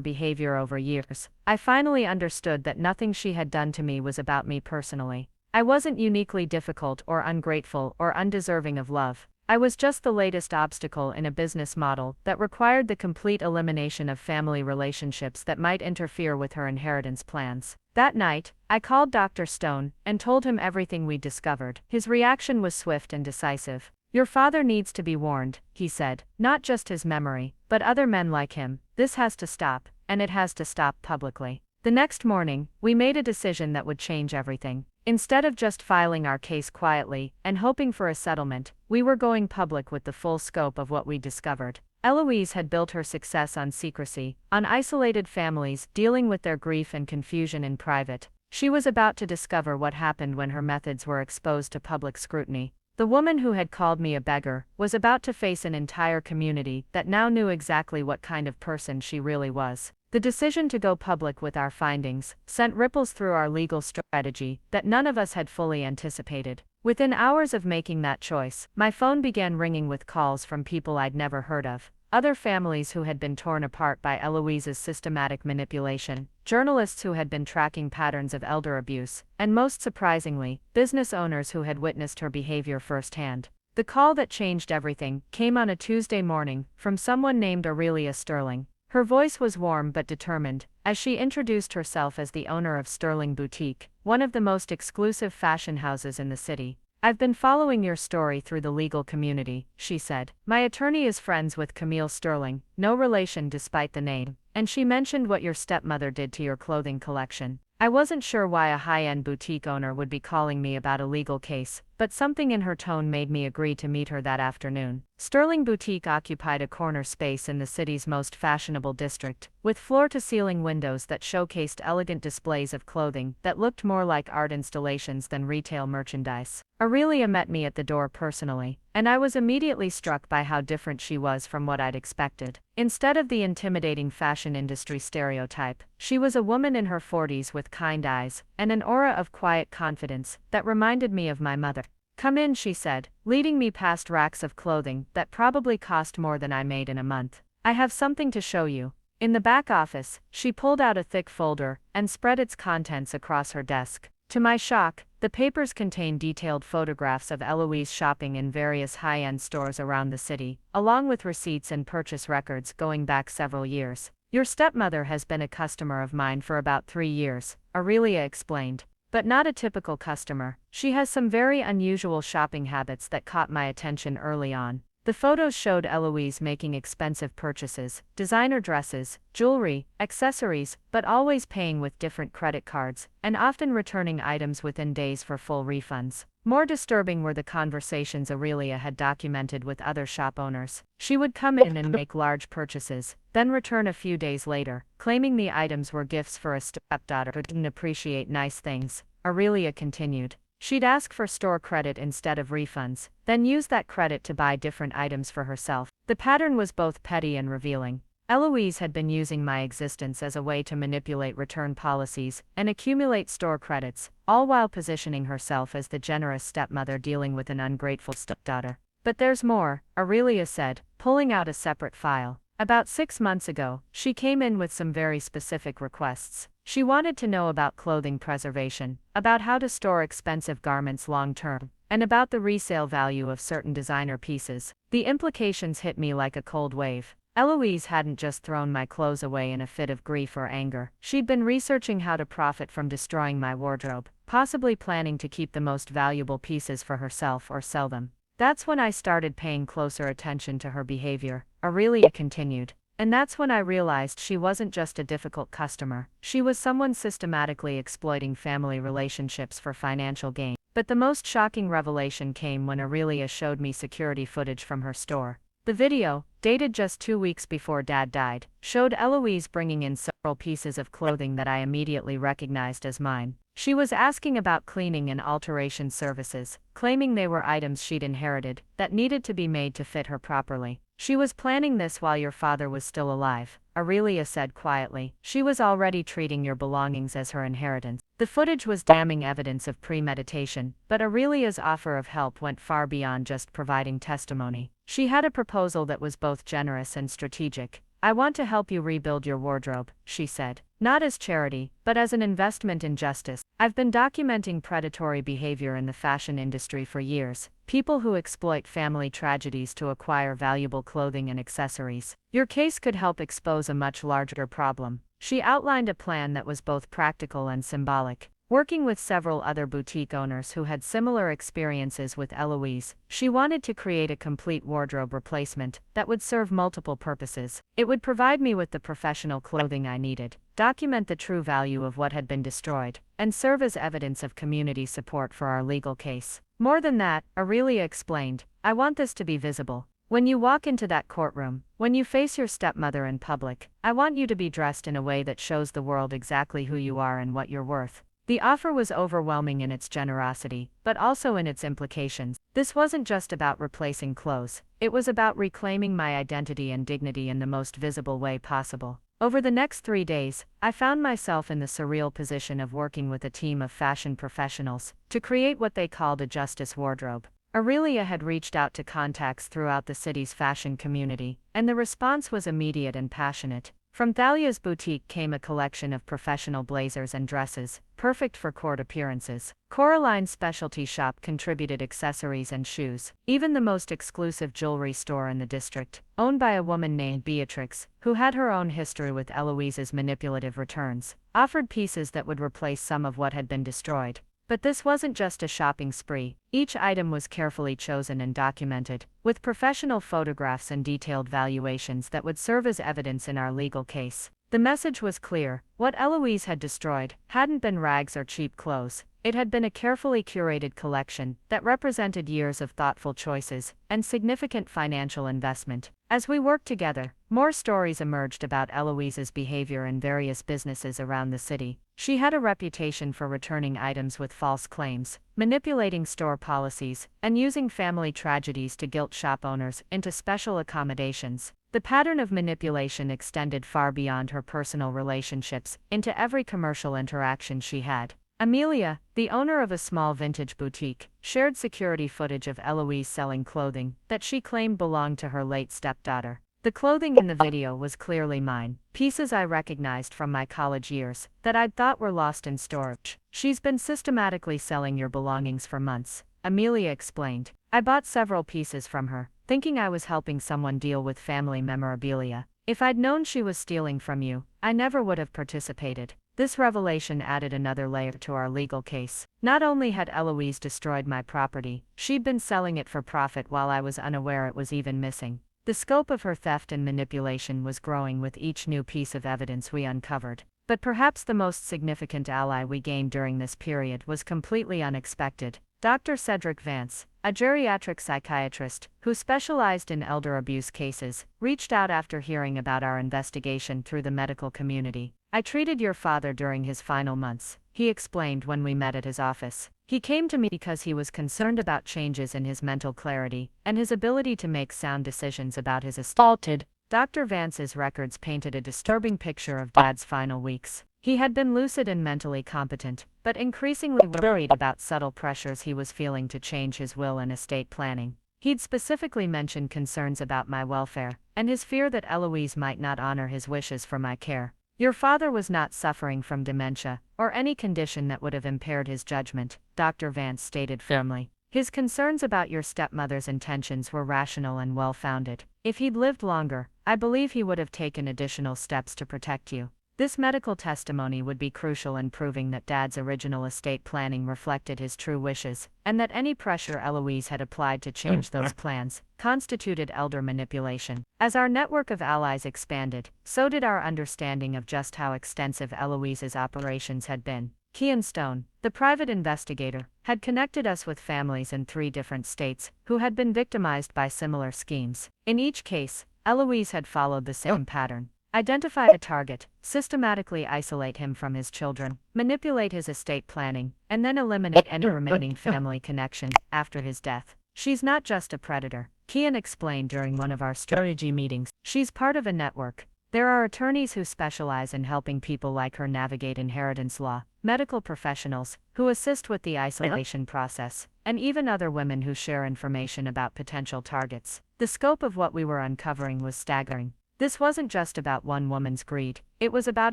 behavior over years, I finally understood that nothing she had done to me was about me personally. I wasn't uniquely difficult or ungrateful or undeserving of love. I was just the latest obstacle in a business model that required the complete elimination of family relationships that might interfere with her inheritance plans. That night, I called Dr. Stone and told him everything we'd discovered. His reaction was swift and decisive. "Your father needs to be warned," he said. "Not just his memory, but other men like him. This has to stop, and it has to stop publicly." The next morning, we made a decision that would change everything. Instead of just filing our case quietly and hoping for a settlement, we were going public with the full scope of what we discovered. Eloise had built her success on secrecy, on isolated families dealing with their grief and confusion in private. She was about to discover what happened when her methods were exposed to public scrutiny. The woman who had called me a beggar was about to face an entire community that now knew exactly what kind of person she really was. The decision to go public with our findings sent ripples through our legal strategy that none of us had fully anticipated. Within hours of making that choice, my phone began ringing with calls from people I'd never heard of. Other families who had been torn apart by Eloise's systematic manipulation, journalists who had been tracking patterns of elder abuse, and most surprisingly, business owners who had witnessed her behavior firsthand. The call that changed everything came on a Tuesday morning from someone named Aurelia Sterling. Her voice was warm but determined, as she introduced herself as the owner of Sterling Boutique, one of the most exclusive fashion houses in the city. "I've been following your story through the legal community," she said. "My attorney is friends with Camille Sterling, no relation despite the name, and she mentioned what your stepmother did to your clothing collection. I wasn't sure why a high-end boutique owner would be calling me about a legal case, but something in her tone made me agree to meet her that afternoon." Sterling Boutique occupied a corner space in the city's most fashionable district, with floor-to-ceiling windows that showcased elegant displays of clothing that looked more like art installations than retail merchandise. Aurelia met me at the door personally, and I was immediately struck by how different she was from what I'd expected. Instead of the intimidating fashion industry stereotype, she was a woman in her 40s with kind eyes and an aura of quiet confidence that reminded me of my mother. "Come in," she said, leading me past racks of clothing that probably cost more than I made in a month. "I have something to show you." In the back office, she pulled out a thick folder and spread its contents across her desk. To my shock, the papers contained detailed photographs of Eloise shopping in various high-end stores around the city, along with receipts and purchase records going back several years. "Your stepmother has been a customer of mine for about 3 years, Aurelia explained. But not a typical customer. She has some very unusual shopping habits that caught my attention early on. The photos showed Eloise making expensive purchases, designer dresses, jewelry, accessories, but always paying with different credit cards, and often returning items within days for full refunds. More disturbing were the conversations Aurelia had documented with other shop owners. She would come in and make large purchases, then return a few days later, claiming the items were gifts for a stepdaughter who didn't appreciate nice things. Aurelia continued. She'd ask for store credit instead of refunds, then use that credit to buy different items for herself. The pattern was both petty and revealing. Eloise had been using my existence as a way to manipulate return policies and accumulate store credits, all while positioning herself as the generous stepmother dealing with an ungrateful stepdaughter. But there's more, Aurelia said, pulling out a separate file. About 6 months ago, she came in with some very specific requests. She wanted to know about clothing preservation, about how to store expensive garments long-term, and about the resale value of certain designer pieces. The implications hit me like a cold wave. Eloise hadn't just thrown my clothes away in a fit of grief or anger. She'd been researching how to profit from destroying my wardrobe, possibly planning to keep the most valuable pieces for herself or sell them. That's when I started paying closer attention to her behavior, Aurelia continued. And that's when I realized she wasn't just a difficult customer, she was someone systematically exploiting family relationships for financial gain. But the most shocking revelation came when Aurelia showed me security footage from her store. The video, dated just 2 weeks before Dad died, showed Eloise bringing in several pieces of clothing that I immediately recognized as mine. She was asking about cleaning and alteration services, claiming they were items she'd inherited, that needed to be made to fit her properly. She was planning this while your father was still alive, Aurelia said quietly. She was already treating your belongings as her inheritance. The footage was damning evidence of premeditation, but Aurelia's offer of help went far beyond just providing testimony. She had a proposal that was both generous and strategic. I want to help you rebuild your wardrobe, she said. Not as charity, but as an investment in justice. I've been documenting predatory behavior in the fashion industry for years, people who exploit family tragedies to acquire valuable clothing and accessories. Your case could help expose a much larger problem. She outlined a plan that was both practical and symbolic. Working with several other boutique owners who had similar experiences with Eloise, she wanted to create a complete wardrobe replacement that would serve multiple purposes. It would provide me with the professional clothing I needed, document the true value of what had been destroyed, and serve as evidence of community support for our legal case. More than that, Aurelia explained, I want this to be visible. When you walk into that courtroom, when you face your stepmother in public, I want you to be dressed in a way that shows the world exactly who you are and what you're worth. The offer was overwhelming in its generosity, but also in its implications. This wasn't just about replacing clothes, it was about reclaiming my identity and dignity in the most visible way possible. Over the next 3 days, I found myself in the surreal position of working with a team of fashion professionals to create what they called a justice wardrobe. Aurelia had reached out to contacts throughout the city's fashion community, and the response was immediate and passionate. From Thalia's boutique came a collection of professional blazers and dresses, perfect for court appearances. Coraline's specialty shop contributed accessories and shoes. Even the most exclusive jewelry store in the district, owned by a woman named Beatrix, who had her own history with Eloise's manipulative returns, offered pieces that would replace some of what had been destroyed. But this wasn't just a shopping spree. Each item was carefully chosen and documented, with professional photographs and detailed valuations that would serve as evidence in our legal case. The message was clear. What Eloise had destroyed hadn't been rags or cheap clothes. It had been a carefully curated collection that represented years of thoughtful choices and significant financial investment. As we worked together, more stories emerged about Eloise's behavior in various businesses around the city. She had a reputation for returning items with false claims, manipulating store policies, and using family tragedies to guilt shop owners into special accommodations. The pattern of manipulation extended far beyond her personal relationships into every commercial interaction she had. Amelia, the owner of a small vintage boutique, shared security footage of Eloise selling clothing that she claimed belonged to her late stepdaughter. The clothing in the video was clearly mine, pieces I recognized from my college years that I'd thought were lost in storage. She's been systematically selling your belongings for months, Amelia explained. I bought several pieces from her, thinking I was helping someone deal with family memorabilia. If I'd known she was stealing from you, I never would have participated. This revelation added another layer to our legal case. Not only had Eloise destroyed my property, she'd been selling it for profit while I was unaware it was even missing. The scope of her theft and manipulation was growing with each new piece of evidence we uncovered. But perhaps the most significant ally we gained during this period was completely unexpected. Dr. Cedric Vance, a geriatric psychiatrist who specialized in elder abuse cases, reached out after hearing about our investigation through the medical community. "I treated your father during his final months," he explained when we met at his office. "He came to me because he was concerned about changes in his mental clarity and his ability to make sound decisions about his estate." Dr. Vance's records painted a disturbing picture of Dad's final weeks. He had been lucid and mentally competent, but increasingly worried about subtle pressures he was feeling to change his will and estate planning. He'd specifically mentioned concerns about my welfare, and his fear that Eloise might not honor his wishes for my care. "Your father was not suffering from dementia, or any condition that would have impaired his judgment," Dr. Vance stated firmly. "His concerns about your stepmother's intentions were rational and well-founded. If he'd lived longer, I believe he would have taken additional steps to protect you." This medical testimony would be crucial in proving that Dad's original estate planning reflected his true wishes, and that any pressure Eloise had applied to change those plans constituted elder manipulation. As our network of allies expanded, so did our understanding of just how extensive Eloise's operations had been. Kean Stone, the private investigator, had connected us with families in 3 different states who had been victimized by similar schemes. In each case, Eloise had followed the same pattern. Identify a target, systematically isolate him from his children, manipulate his estate planning, and then eliminate any remaining family connection after his death. "She's not just a predator," Kean explained during one of our strategy meetings. "She's part of a network. There are attorneys who specialize in helping people like her navigate inheritance law, medical professionals who assist with the isolation process, and even other women who share information about potential targets." The scope of what we were uncovering was staggering. This wasn't just about one woman's greed, it was about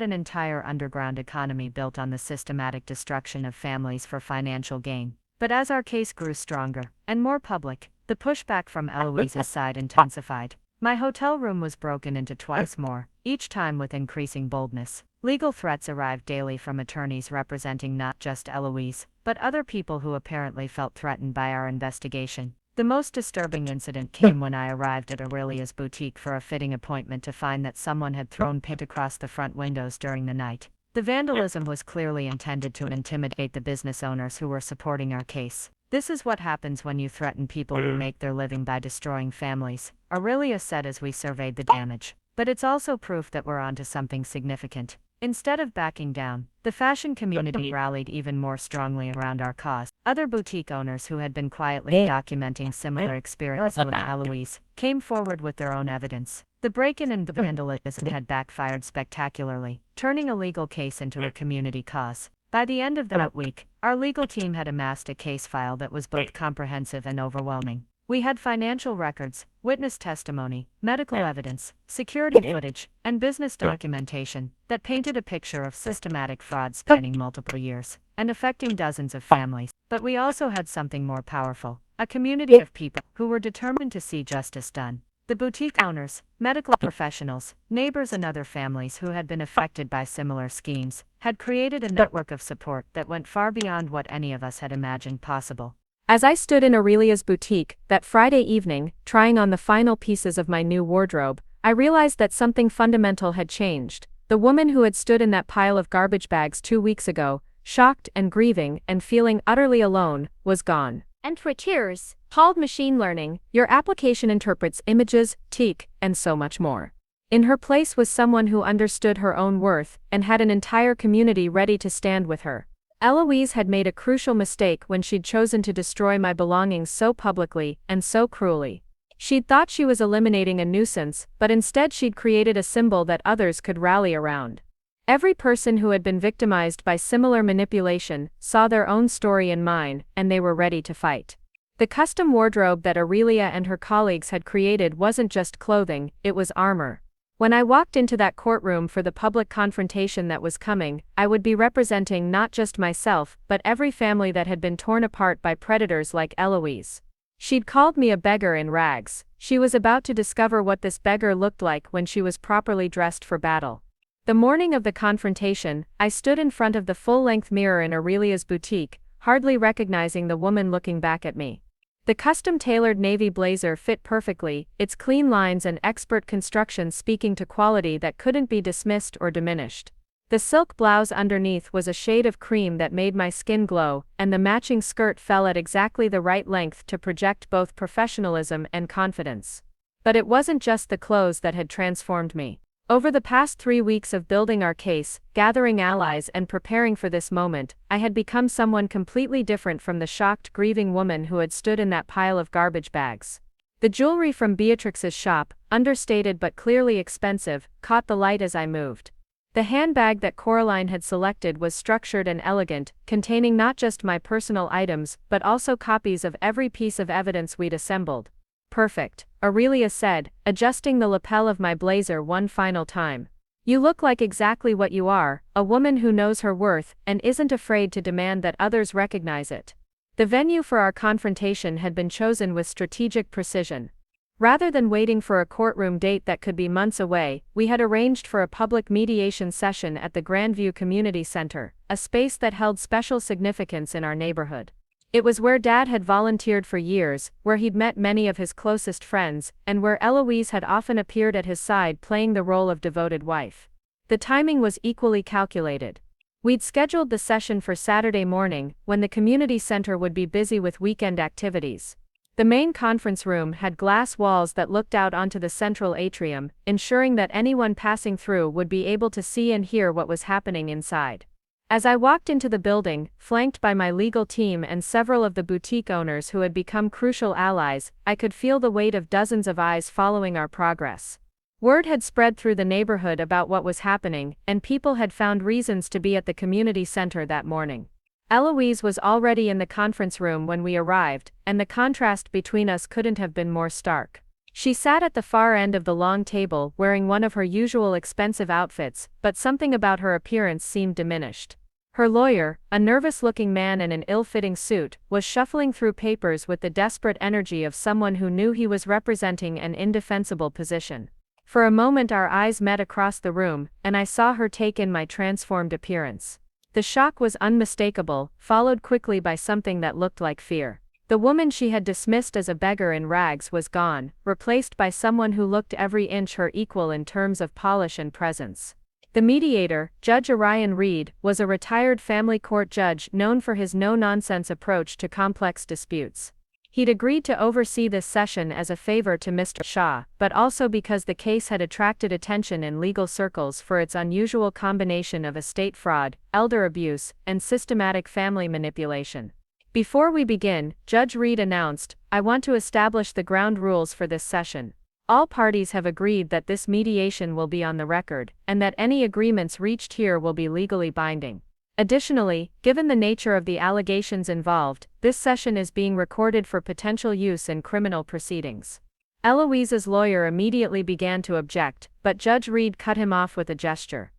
an entire underground economy built on the systematic destruction of families for financial gain. But as our case grew stronger and more public, the pushback from Eloise's side intensified. My hotel room was broken into twice more, each time with increasing boldness. Legal threats arrived daily from attorneys representing not just Eloise, but other people who apparently felt threatened by our investigation. The most disturbing incident came when I arrived at Aurelia's boutique for a fitting appointment to find that someone had thrown paint across the front windows during the night. The vandalism was clearly intended to intimidate the business owners who were supporting our case. "This is what happens when you threaten people who make their living by destroying families," Aurelia said as we surveyed the damage. "But it's also proof that we're onto something significant." Instead of backing down, the fashion community rallied even more strongly around our cause. Other boutique owners who had been quietly documenting similar experiences with Eloise came forward with their own evidence. The break-in and vandalism had backfired spectacularly, turning a legal case into a community cause. By the end of that week, our legal team had amassed a case file that was both comprehensive and overwhelming. We had financial records, witness testimony, medical evidence, security footage, and business documentation that painted a picture of systematic fraud spanning multiple years and affecting dozens of families. But we also had something more powerful, a community of people who were determined to see justice done. The boutique owners, medical professionals, neighbors and other families who had been affected by similar schemes had created a network of support that went far beyond what any of us had imagined possible. As I stood in Aurelia's boutique that Friday evening, trying on the final pieces of my new wardrobe, I realized that something fundamental had changed. The woman who had stood in that pile of garbage bags 2 weeks ago, shocked and grieving and feeling utterly alone, was gone. And for tears, called machine learning, your application interprets images, teak, and so much more. In her place was someone who understood her own worth and had an entire community ready to stand with her. Eloise had made a crucial mistake when she'd chosen to destroy my belongings so publicly and so cruelly. She'd thought she was eliminating a nuisance, but instead she'd created a symbol that others could rally around. Every person who had been victimized by similar manipulation saw their own story in mine, and they were ready to fight. The custom wardrobe that Aurelia and her colleagues had created wasn't just clothing, it was armor. When I walked into that courtroom for the public confrontation that was coming, I would be representing not just myself, but every family that had been torn apart by predators like Eloise. She'd called me a beggar in rags. She was about to discover what this beggar looked like when she was properly dressed for battle. The morning of the confrontation, I stood in front of the full-length mirror in Aurelia's boutique, hardly recognizing the woman looking back at me. The custom-tailored navy blazer fit perfectly, its clean lines and expert construction speaking to quality that couldn't be dismissed or diminished. The silk blouse underneath was a shade of cream that made my skin glow, and the matching skirt fell at exactly the right length to project both professionalism and confidence. But it wasn't just the clothes that had transformed me. Over the past 3 weeks of building our case, gathering allies and preparing for this moment, I had become someone completely different from the shocked, grieving woman who had stood in that pile of garbage bags. The jewelry from Beatrix's shop, understated but clearly expensive, caught the light as I moved. The handbag that Coraline had selected was structured and elegant, containing not just my personal items, but also copies of every piece of evidence we'd assembled. "Perfect," Aurelia said, adjusting the lapel of my blazer one final time. "You look like exactly what you are, a woman who knows her worth and isn't afraid to demand that others recognize it." The venue for our confrontation had been chosen with strategic precision. Rather than waiting for a courtroom date that could be months away, we had arranged for a public mediation session at the Grandview Community Center, a space that held special significance in our neighborhood. It was where Dad had volunteered for years, where he'd met many of his closest friends, and where Eloise had often appeared at his side playing the role of devoted wife. The timing was equally calculated. We'd scheduled the session for Saturday morning, when the community center would be busy with weekend activities. The main conference room had glass walls that looked out onto the central atrium, ensuring that anyone passing through would be able to see and hear what was happening inside. As I walked into the building, flanked by my legal team and several of the boutique owners who had become crucial allies, I could feel the weight of dozens of eyes following our progress. Word had spread through the neighborhood about what was happening, and people had found reasons to be at the community center that morning. Eloise was already in the conference room when we arrived, and the contrast between us couldn't have been more stark. She sat at the far end of the long table wearing one of her usual expensive outfits, but something about her appearance seemed diminished. Her lawyer, a nervous-looking man in an ill-fitting suit, was shuffling through papers with the desperate energy of someone who knew he was representing an indefensible position. For a moment our eyes met across the room, and I saw her take in my transformed appearance. The shock was unmistakable, followed quickly by something that looked like fear. The woman she had dismissed as a beggar in rags was gone, replaced by someone who looked every inch her equal in terms of polish and presence. The mediator, Judge Orion Reed, was a retired family court judge known for his no-nonsense approach to complex disputes. He'd agreed to oversee this session as a favor to Mr. Shaw, but also because the case had attracted attention in legal circles for its unusual combination of estate fraud, elder abuse, and systematic family manipulation. "Before we begin," Judge Reed announced, "I want to establish the ground rules for this session. All parties have agreed that this mediation will be on the record, and that any agreements reached here will be legally binding. Additionally, given the nature of the allegations involved, this session is being recorded for potential use in criminal proceedings." Eloise's lawyer immediately began to object, but Judge Reed cut him off with a gesture.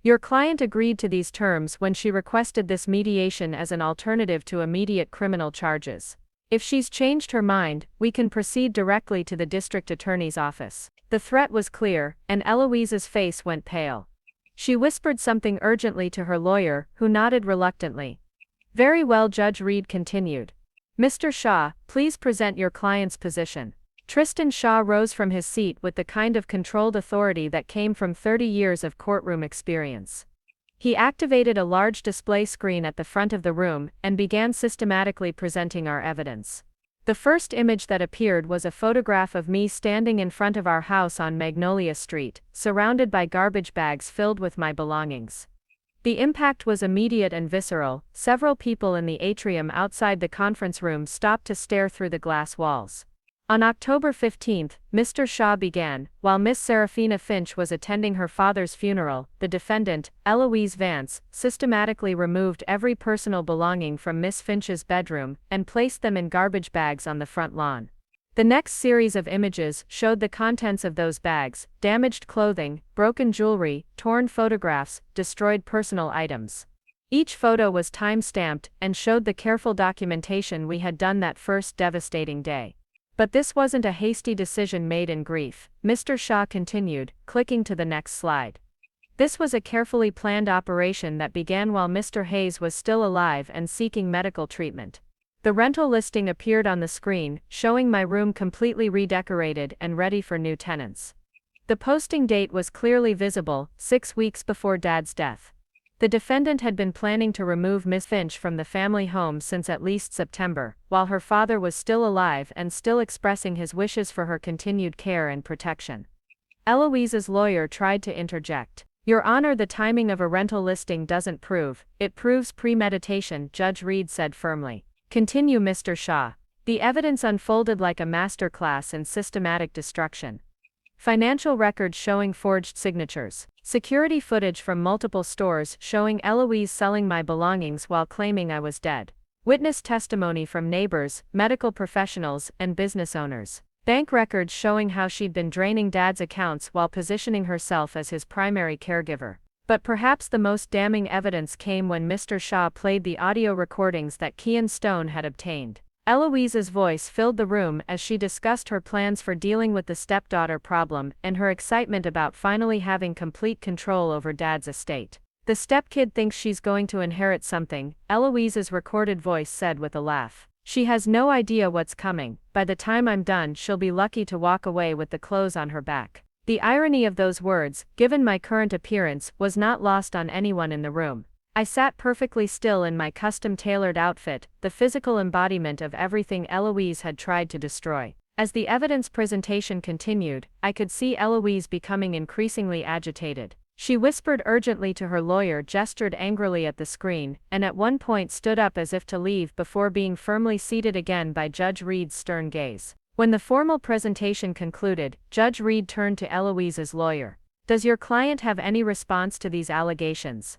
"Your client agreed to these terms when she requested this mediation as an alternative to immediate criminal charges. If she's changed her mind, we can proceed directly to the district attorney's office." The threat was clear, and Eloise's face went pale. She whispered something urgently to her lawyer, who nodded reluctantly. "Very well," Judge Reed continued. "Mr. Shaw, please present your client's position." Tristan Shaw rose from his seat with the kind of controlled authority that came from 30 years of courtroom experience. He activated a large display screen at the front of the room and began systematically presenting our evidence. The first image that appeared was a photograph of me standing in front of our house on Magnolia Street, surrounded by garbage bags filled with my belongings. The impact was immediate and visceral. Several people in the atrium outside the conference room stopped to stare through the glass walls. On October 15, Mr. Shaw began, while Miss Serafina Finch was attending her father's funeral. The defendant, Eloise Vance, systematically removed every personal belonging from Miss Finch's bedroom and placed them in garbage bags on the front lawn. The next series of images showed the contents of those bags: damaged clothing, broken jewelry, torn photographs, destroyed personal items. Each photo was time-stamped and showed the careful documentation we had done that first devastating day. But this wasn't a hasty decision made in grief, Mr. Shaw continued, clicking to the next slide. This was a carefully planned operation that began while Mr. Hayes was still alive and seeking medical treatment. The rental listing appeared on the screen, showing my room completely redecorated and ready for new tenants. The posting date was clearly visible, 6 weeks before Dad's death. The defendant had been planning to remove Miss Finch from the family home since at least September, while her father was still alive and still expressing his wishes for her continued care and protection. Eloise's lawyer tried to interject. "Your Honor, the timing of a rental listing doesn't prove, it proves premeditation," Judge Reed said firmly. "Continue, Mr. Shaw." The evidence unfolded like a masterclass in systematic destruction. Financial records showing forged signatures. Security footage from multiple stores showing Eloise selling my belongings while claiming I was dead. Witness testimony from neighbors, medical professionals, and business owners. Bank records showing how she'd been draining Dad's accounts while positioning herself as his primary caregiver. But perhaps the most damning evidence came when Mr. Shaw played the audio recordings that Kean Stone had obtained. Eloise's voice filled the room as she discussed her plans for dealing with the stepdaughter problem and her excitement about finally having complete control over Dad's estate. "The stepkid thinks she's going to inherit something," Eloise's recorded voice said with a laugh. "She has no idea what's coming. By the time I'm done, she'll be lucky to walk away with the clothes on her back." The irony of those words, given my current appearance, was not lost on anyone in the room. I sat perfectly still in my custom-tailored outfit, the physical embodiment of everything Eloise had tried to destroy. As the evidence presentation continued, I could see Eloise becoming increasingly agitated. She whispered urgently to her lawyer, gestured angrily at the screen, and at one point stood up as if to leave before being firmly seated again by Judge Reed's stern gaze. When the formal presentation concluded, Judge Reed turned to Eloise's lawyer. "Does your client have any response to these allegations?"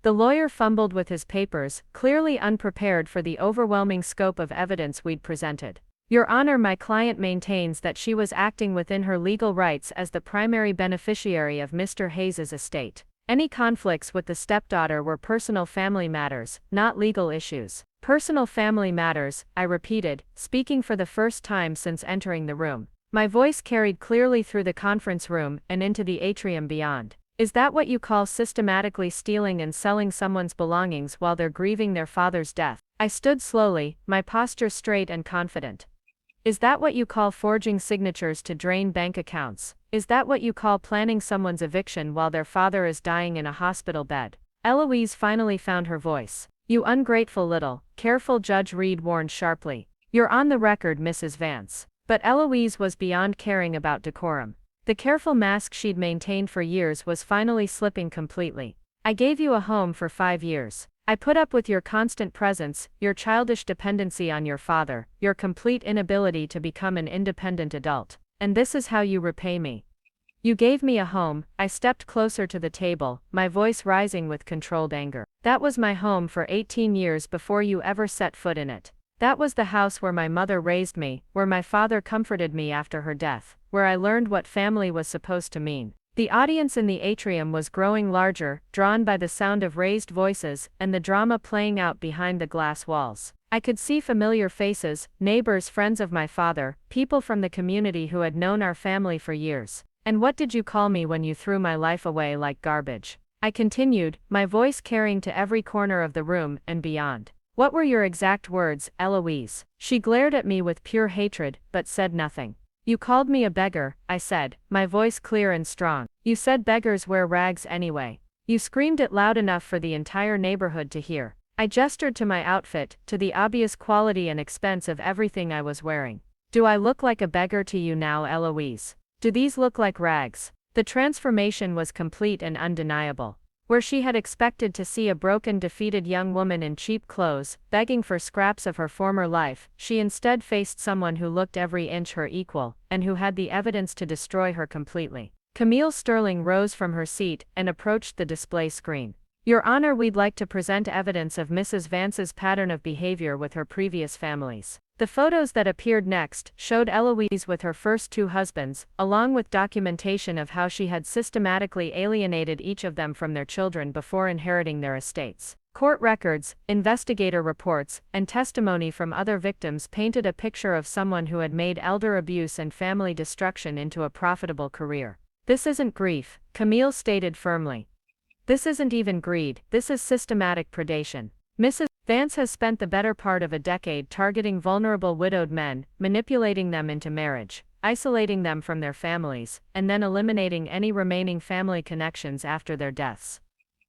The lawyer fumbled with his papers, clearly unprepared for the overwhelming scope of evidence we'd presented. "Your Honor, my client maintains that she was acting within her legal rights as the primary beneficiary of Mr. Hayes's estate. Any conflicts with the stepdaughter were personal family matters, not legal issues." "Personal family matters," I repeated, speaking for the first time since entering the room. My voice carried clearly through the conference room and into the atrium beyond. "Is that what you call systematically stealing and selling someone's belongings while they're grieving their father's death?" I stood slowly, my posture straight and confident. "Is that what you call forging signatures to drain bank accounts? Is that what you call planning someone's eviction while their father is dying in a hospital bed?" Eloise finally found her voice. "You ungrateful little," careful Judge Reed warned sharply. "You're on the record, Mrs. Vance." But Eloise was beyond caring about decorum. The careful mask she'd maintained for years was finally slipping completely. "I gave you a home for 5 years. I put up with your constant presence, your childish dependency on your father, your complete inability to become an independent adult. And this is how you repay me. You gave me a home." I stepped closer to the table, my voice rising with controlled anger. "That was my home for 18 years before you ever set foot in it. That was the house where my mother raised me, where my father comforted me after her death, where I learned what family was supposed to mean." The audience in the atrium was growing larger, drawn by the sound of raised voices and the drama playing out behind the glass walls. I could see familiar faces, neighbors, friends of my father, people from the community who had known our family for years. "And what did you call me when you threw my life away like garbage?" I continued, my voice carrying to every corner of the room and beyond. "What were your exact words, Eloise?" She glared at me with pure hatred, but said nothing. "You called me a beggar," I said, my voice clear and strong. "You said beggars wear rags anyway. You screamed it loud enough for the entire neighborhood to hear." I gestured to my outfit, to the obvious quality and expense of everything I was wearing. "Do I look like a beggar to you now, Eloise? Do these look like rags?" The transformation was complete and undeniable. Where she had expected to see a broken, defeated young woman in cheap clothes, begging for scraps of her former life, she instead faced someone who looked every inch her equal, and who had the evidence to destroy her completely. Camille Sterling rose from her seat and approached the display screen. "Your Honor, we'd like to present evidence of Mrs. Vance's pattern of behavior with her previous families." The photos that appeared next showed Eloise with her first 2 husbands, along with documentation of how she had systematically alienated each of them from their children before inheriting their estates. Court records, investigator reports, and testimony from other victims painted a picture of someone who had made elder abuse and family destruction into a profitable career. "This isn't grief," Camille stated firmly. This isn't even greed, this is systematic predation. Mrs. Vance has spent the better part of a decade targeting vulnerable widowed men, manipulating them into marriage, isolating them from their families, and then eliminating any remaining family connections after their deaths.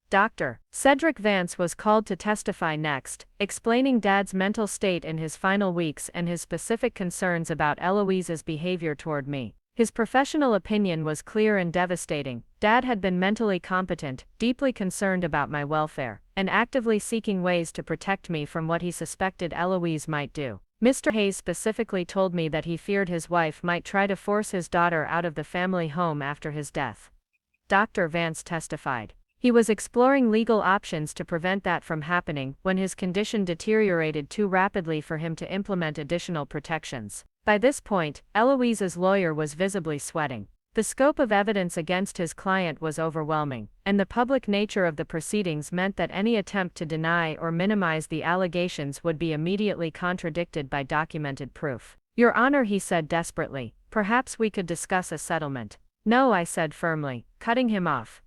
Dr. Cedric Vance was called to testify next, explaining Dad's mental state in his final weeks and his specific concerns about Eloise's behavior toward me. His professional opinion was clear and devastating. Dad had been mentally competent, deeply concerned about my welfare, and actively seeking ways to protect me from what he suspected Eloise might do. Mr. Hayes specifically told me that he feared his wife might try to force his daughter out of the family home after his death. Dr. Vance testified. He was exploring legal options to prevent that from happening when his condition deteriorated too rapidly for him to implement additional protections. By this point, Eloise's lawyer was visibly sweating. The scope of evidence against his client was overwhelming, and the public nature of the proceedings meant that any attempt to deny or minimize the allegations would be immediately contradicted by documented proof. "Your Honor," he said desperately, "perhaps we could discuss a settlement." "No," I said firmly, cutting him off.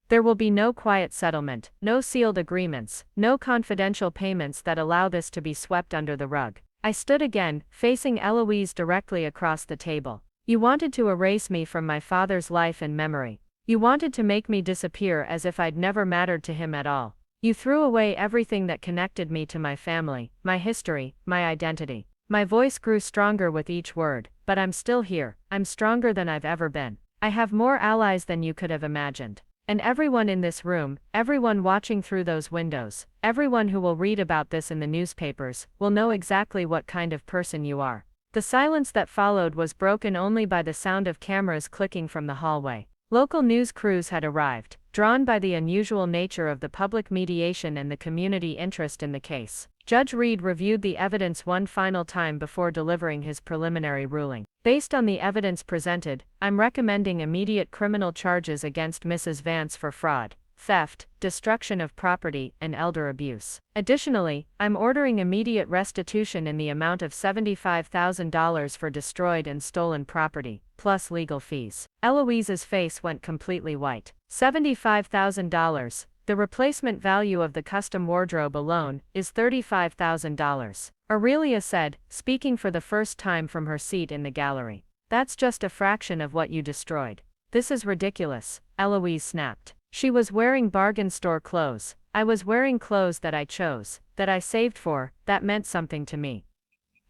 "There will be no quiet settlement, no sealed agreements, no confidential payments that allow this to be swept under the rug." I stood again, facing Eloise directly across the table. "You wanted to erase me from my father's life and memory. You wanted to make me disappear as if I'd never mattered to him at all. You threw away everything that connected me to my family, my history, my identity." My voice grew stronger with each word, "But I'm still here. I'm stronger than I've ever been. I have more allies than you could have imagined. And everyone in this room, everyone watching through those windows, everyone who will read about this in the newspapers, will know exactly what kind of person you are." The silence that followed was broken only by the sound of cameras clicking from the hallway. Local news crews had arrived, drawn by the unusual nature of the public mediation and the community interest in the case. Judge Reed reviewed the evidence one final time before delivering his preliminary ruling. "Based on the evidence presented, I'm recommending immediate criminal charges against Mrs. Vance for fraud, theft, destruction of property, and elder abuse. Additionally, I'm ordering immediate restitution in the amount of $75,000 for destroyed and stolen property, plus legal fees." Eloise's face went completely white. $75,000. The replacement value of the custom wardrobe alone is $35,000. Aurelia said, speaking for the first time from her seat in the gallery. "That's just a fraction of what you destroyed." "This is ridiculous," Eloise snapped. She was wearing bargain store clothes. I was wearing clothes that I chose, that I saved for, that meant something to me.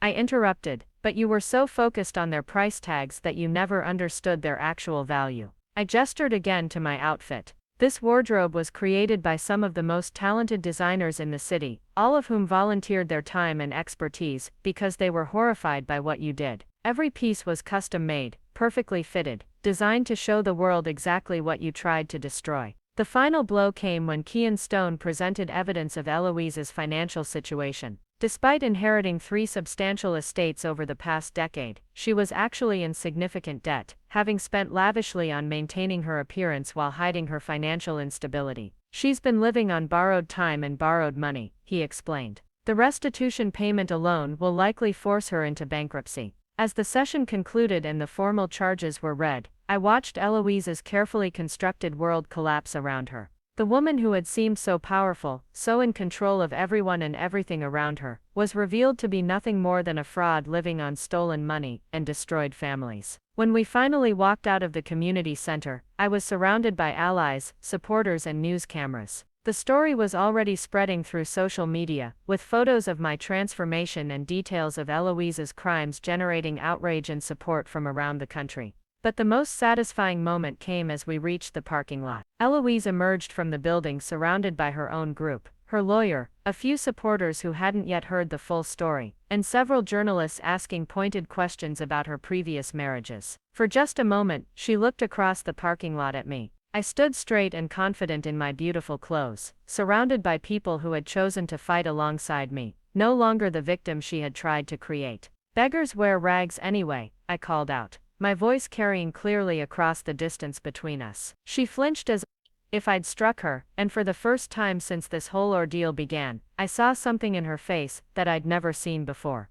I interrupted, "But you were so focused on their price tags that you never understood their actual value." I gestured again to my outfit. "This wardrobe was created by some of the most talented designers in the city, all of whom volunteered their time and expertise, because they were horrified by what you did. Every piece was custom-made, perfectly fitted, designed to show the world exactly what you tried to destroy." The final blow came when Kian Stone presented evidence of Eloise's financial situation. Despite inheriting 3 substantial estates over the past decade, she was actually in significant debt, having spent lavishly on maintaining her appearance while hiding her financial instability. "She's been living on borrowed time and borrowed money," he explained. "The restitution payment alone will likely force her into bankruptcy." As the session concluded and the formal charges were read, I watched Eloise's carefully constructed world collapse around her. The woman who had seemed so powerful, so in control of everyone and everything around her, was revealed to be nothing more than a fraud living on stolen money and destroyed families. When we finally walked out of the community center, I was surrounded by allies, supporters, and news cameras. The story was already spreading through social media, with photos of my transformation and details of Eloise's crimes generating outrage and support from around the country. But the most satisfying moment came as we reached the parking lot. Eloise emerged from the building surrounded by her own group, her lawyer, a few supporters who hadn't yet heard the full story, and several journalists asking pointed questions about her previous marriages. For just a moment, she looked across the parking lot at me. I stood straight and confident in my beautiful clothes, surrounded by people who had chosen to fight alongside me, no longer the victim she had tried to create. "Beggars wear rags anyway," I called out, my voice carrying clearly across the distance between us. She flinched as if I'd struck her, and for the first time since this whole ordeal began, I saw something in her face that I'd never seen before.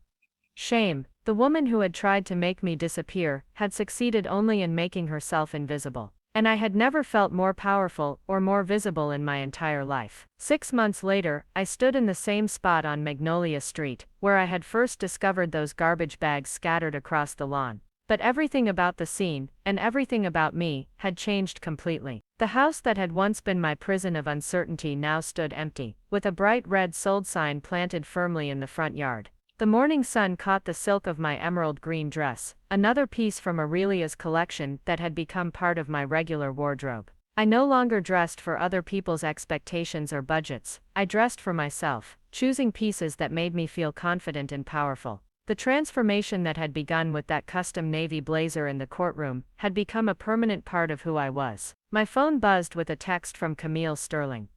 Shame. The woman who had tried to make me disappear had succeeded only in making herself invisible. And I had never felt more powerful or more visible in my entire life. 6 months later, I stood in the same spot on Magnolia Street, where I had first discovered those garbage bags scattered across the lawn. But everything about the scene, and everything about me, had changed completely. The house that had once been my prison of uncertainty now stood empty, with a bright red sold sign planted firmly in the front yard. The morning sun caught the silk of my emerald green dress, another piece from Aurelia's collection that had become part of my regular wardrobe. I no longer dressed for other people's expectations or budgets. I dressed for myself, choosing pieces that made me feel confident and powerful. The transformation that had begun with that custom navy blazer in the courtroom had become a permanent part of who I was. My phone buzzed with a text from Camille Sterling.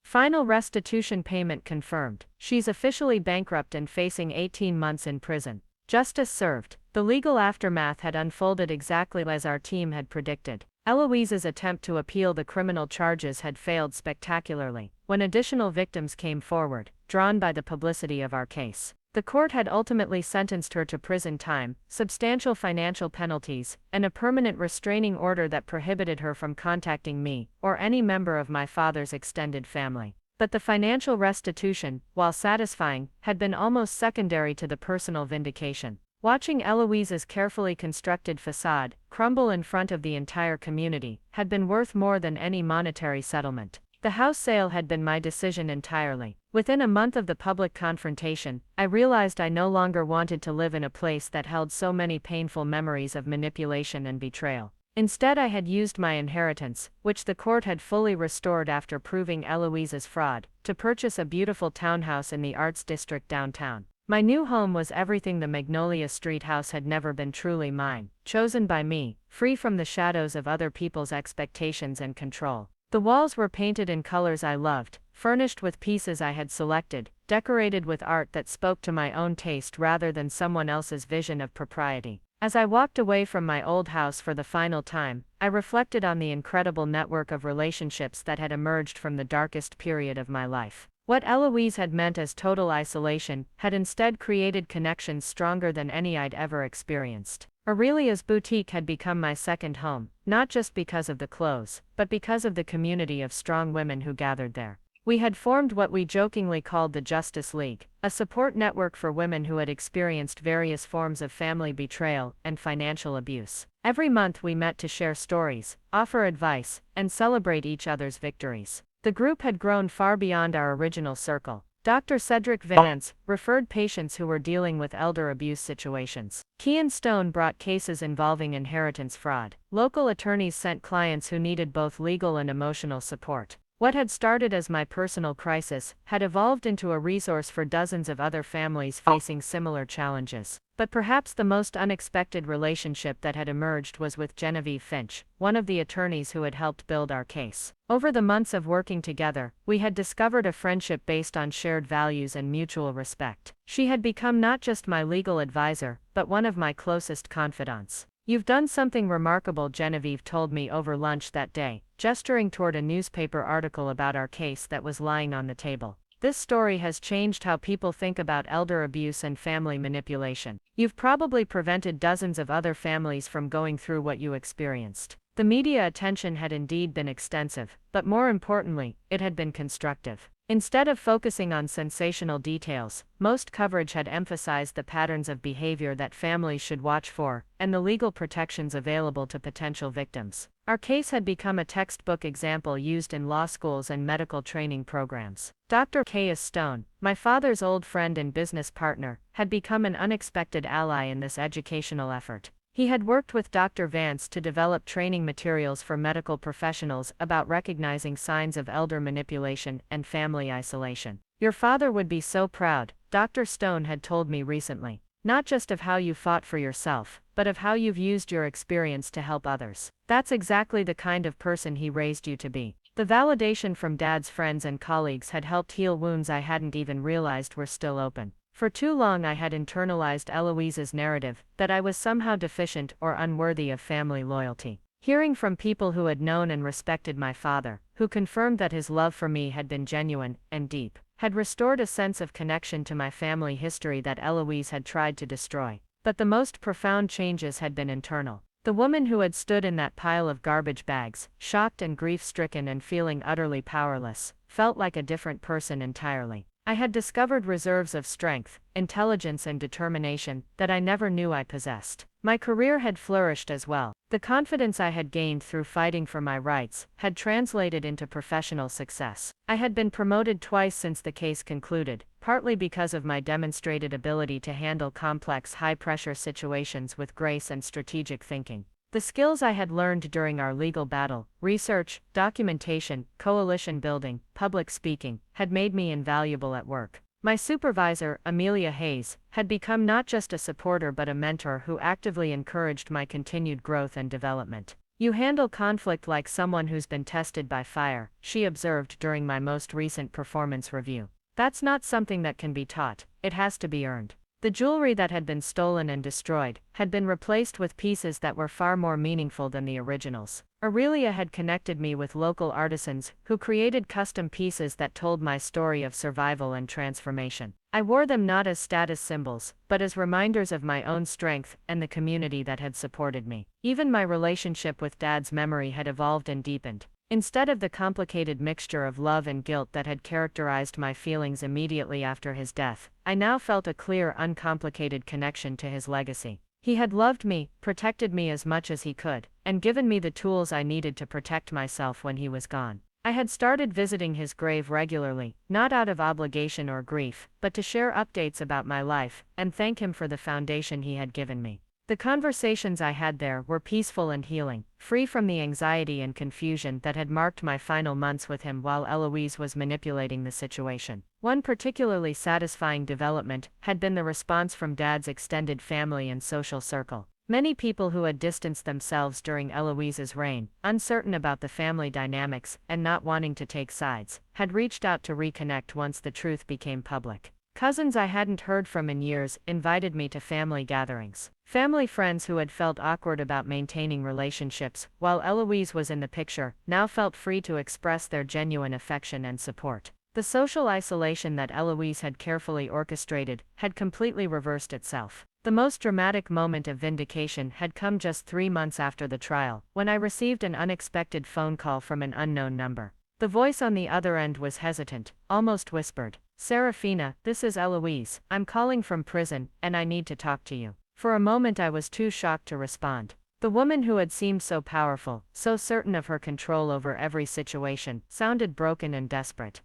Final restitution payment confirmed. She's officially bankrupt and facing 18 months in prison. Justice served. The legal aftermath had unfolded exactly as our team had predicted. Eloise's attempt to appeal the criminal charges had failed spectacularly. When additional victims came forward, drawn by the publicity of our case, the court had ultimately sentenced her to prison time, substantial financial penalties, and a permanent restraining order that prohibited her from contacting me, or any member of my father's extended family. But the financial restitution, while satisfying, had been almost secondary to the personal vindication. Watching Eloise's carefully constructed facade crumble in front of the entire community had been worth more than any monetary settlement. The house sale had been my decision entirely. Within a month of the public confrontation, I realized I no longer wanted to live in a place that held so many painful memories of manipulation and betrayal. Instead, I had used my inheritance, which the court had fully restored after proving Eloise's fraud, to purchase a beautiful townhouse in the Arts District downtown. My new home was everything the Magnolia Street house had never been truly mine, chosen by me, free from the shadows of other people's expectations and control. The walls were painted in colors I loved, furnished with pieces I had selected, decorated with art that spoke to my own taste rather than someone else's vision of propriety. As I walked away from my old house for the final time, I reflected on the incredible network of relationships that had emerged from the darkest period of my life. What Eloise had meant as total isolation had instead created connections stronger than any I'd ever experienced. Aurelia's boutique had become my second home, not just because of the clothes, but because of the community of strong women who gathered there. We had formed what we jokingly called the Justice League, a support network for women who had experienced various forms of family betrayal and financial abuse. Every month we met to share stories, offer advice, and celebrate each other's victories. The group had grown far beyond our original circle. Dr. Cedric Vance referred patients who were dealing with elder abuse situations. Kean Stone brought cases involving inheritance fraud. Local attorneys sent clients who needed both legal and emotional support. What had started as my personal crisis had evolved into a resource for dozens of other families facing similar challenges. But perhaps the most unexpected relationship that had emerged was with Genevieve Finch, one of the attorneys who had helped build our case. Over the months of working together, we had discovered a friendship based on shared values and mutual respect. She had become not just my legal advisor, but one of my closest confidants. "You've done something remarkable," Genevieve told me over lunch that day, gesturing toward a newspaper article about our case that was lying on the table. "This story has changed how people think about elder abuse and family manipulation. You've probably prevented dozens of other families from going through what you experienced." The media attention had indeed been extensive, but more importantly, it had been constructive. Instead of focusing on sensational details, most coverage had emphasized the patterns of behavior that families should watch for, and the legal protections available to potential victims. Our case had become a textbook example used in law schools and medical training programs. Dr. Caius Stone, my father's old friend and business partner, had become an unexpected ally in this educational effort. He had worked with Dr. Vance to develop training materials for medical professionals about recognizing signs of elder manipulation and family isolation. "Your father would be so proud," Dr. Stone had told me recently. "Not just of how you fought for yourself, but of how you've used your experience to help others. That's exactly the kind of person he raised you to be." The validation from Dad's friends and colleagues had helped heal wounds I hadn't even realized were still open. For too long I had internalized Eloise's narrative that I was somehow deficient or unworthy of family loyalty. Hearing from people who had known and respected my father, who confirmed that his love for me had been genuine and deep, had restored a sense of connection to my family history that Eloise had tried to destroy. But the most profound changes had been internal. The woman who had stood in that pile of garbage bags, shocked and grief-stricken and feeling utterly powerless, felt like a different person entirely. I had discovered reserves of strength, intelligence and determination that I never knew I possessed. My career had flourished as well. The confidence I had gained through fighting for my rights had translated into professional success. I had been promoted twice since the case concluded, partly because of my demonstrated ability to handle complex high-pressure situations with grace and strategic thinking. The skills I had learned during our legal battle, research, documentation, coalition building, public speaking, had made me invaluable at work. My supervisor, Amelia Hayes, had become not just a supporter but a mentor who actively encouraged my continued growth and development. "You handle conflict like someone who's been tested by fire," she observed during my most recent performance review. "That's not something that can be taught, it has to be earned." The jewelry that had been stolen and destroyed had been replaced with pieces that were far more meaningful than the originals. Aurelia had connected me with local artisans who created custom pieces that told my story of survival and transformation. I wore them not as status symbols, but as reminders of my own strength and the community that had supported me. Even my relationship with Dad's memory had evolved and deepened. Instead of the complicated mixture of love and guilt that had characterized my feelings immediately after his death, I now felt a clear, uncomplicated connection to his legacy. He had loved me, protected me as much as he could, and given me the tools I needed to protect myself when he was gone. I had started visiting his grave regularly, not out of obligation or grief, but to share updates about my life and thank him for the foundation he had given me. The conversations I had there were peaceful and healing, free from the anxiety and confusion that had marked my final months with him while Eloise was manipulating the situation. One particularly satisfying development had been the response from Dad's extended family and social circle. Many people who had distanced themselves during Eloise's reign, uncertain about the family dynamics and not wanting to take sides, had reached out to reconnect once the truth became public. Cousins I hadn't heard from in years invited me to family gatherings. Family friends who had felt awkward about maintaining relationships while Eloise was in the picture now felt free to express their genuine affection and support. The social isolation that Eloise had carefully orchestrated had completely reversed itself. The most dramatic moment of vindication had come just 3 months after the trial, when I received an unexpected phone call from an unknown number. The voice on the other end was hesitant, almost whispered. "Serafina, this is Eloise. I'm calling from prison, and I need to talk to you." For a moment I was too shocked to respond. The woman who had seemed so powerful, so certain of her control over every situation, sounded broken and desperate.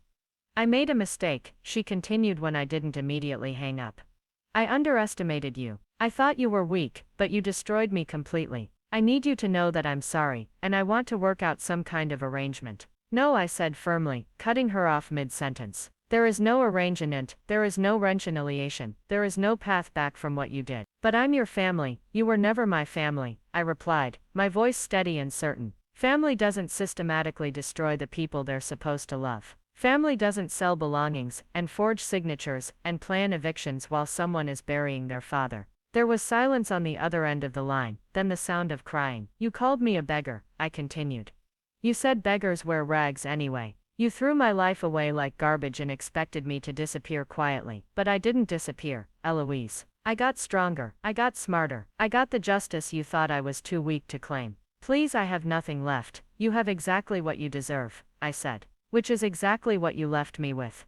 "I made a mistake," she continued when I didn't immediately hang up. "I underestimated you. I thought you were weak, but you destroyed me completely. I need you to know that I'm sorry, and I want to work out some kind of arrangement." "No," I said firmly, cutting her off mid-sentence. "There is no arrangement, there is no reconciliation, there is no path back from what you did." "But I'm your family, you were never my family," I replied, my voice steady and certain. "Family doesn't systematically destroy the people they're supposed to love. Family doesn't sell belongings, and forge signatures, and plan evictions while someone is burying their father." There was silence on the other end of the line, then the sound of crying. "You called me a beggar," I continued. "You said beggars wear rags anyway. You threw my life away like garbage and expected me to disappear quietly. But I didn't disappear, Eloise. I got stronger, I got smarter, I got the justice you thought I was too weak to claim. Please, I have nothing left. You have exactly what you deserve," I said. "Which is exactly what you left me with."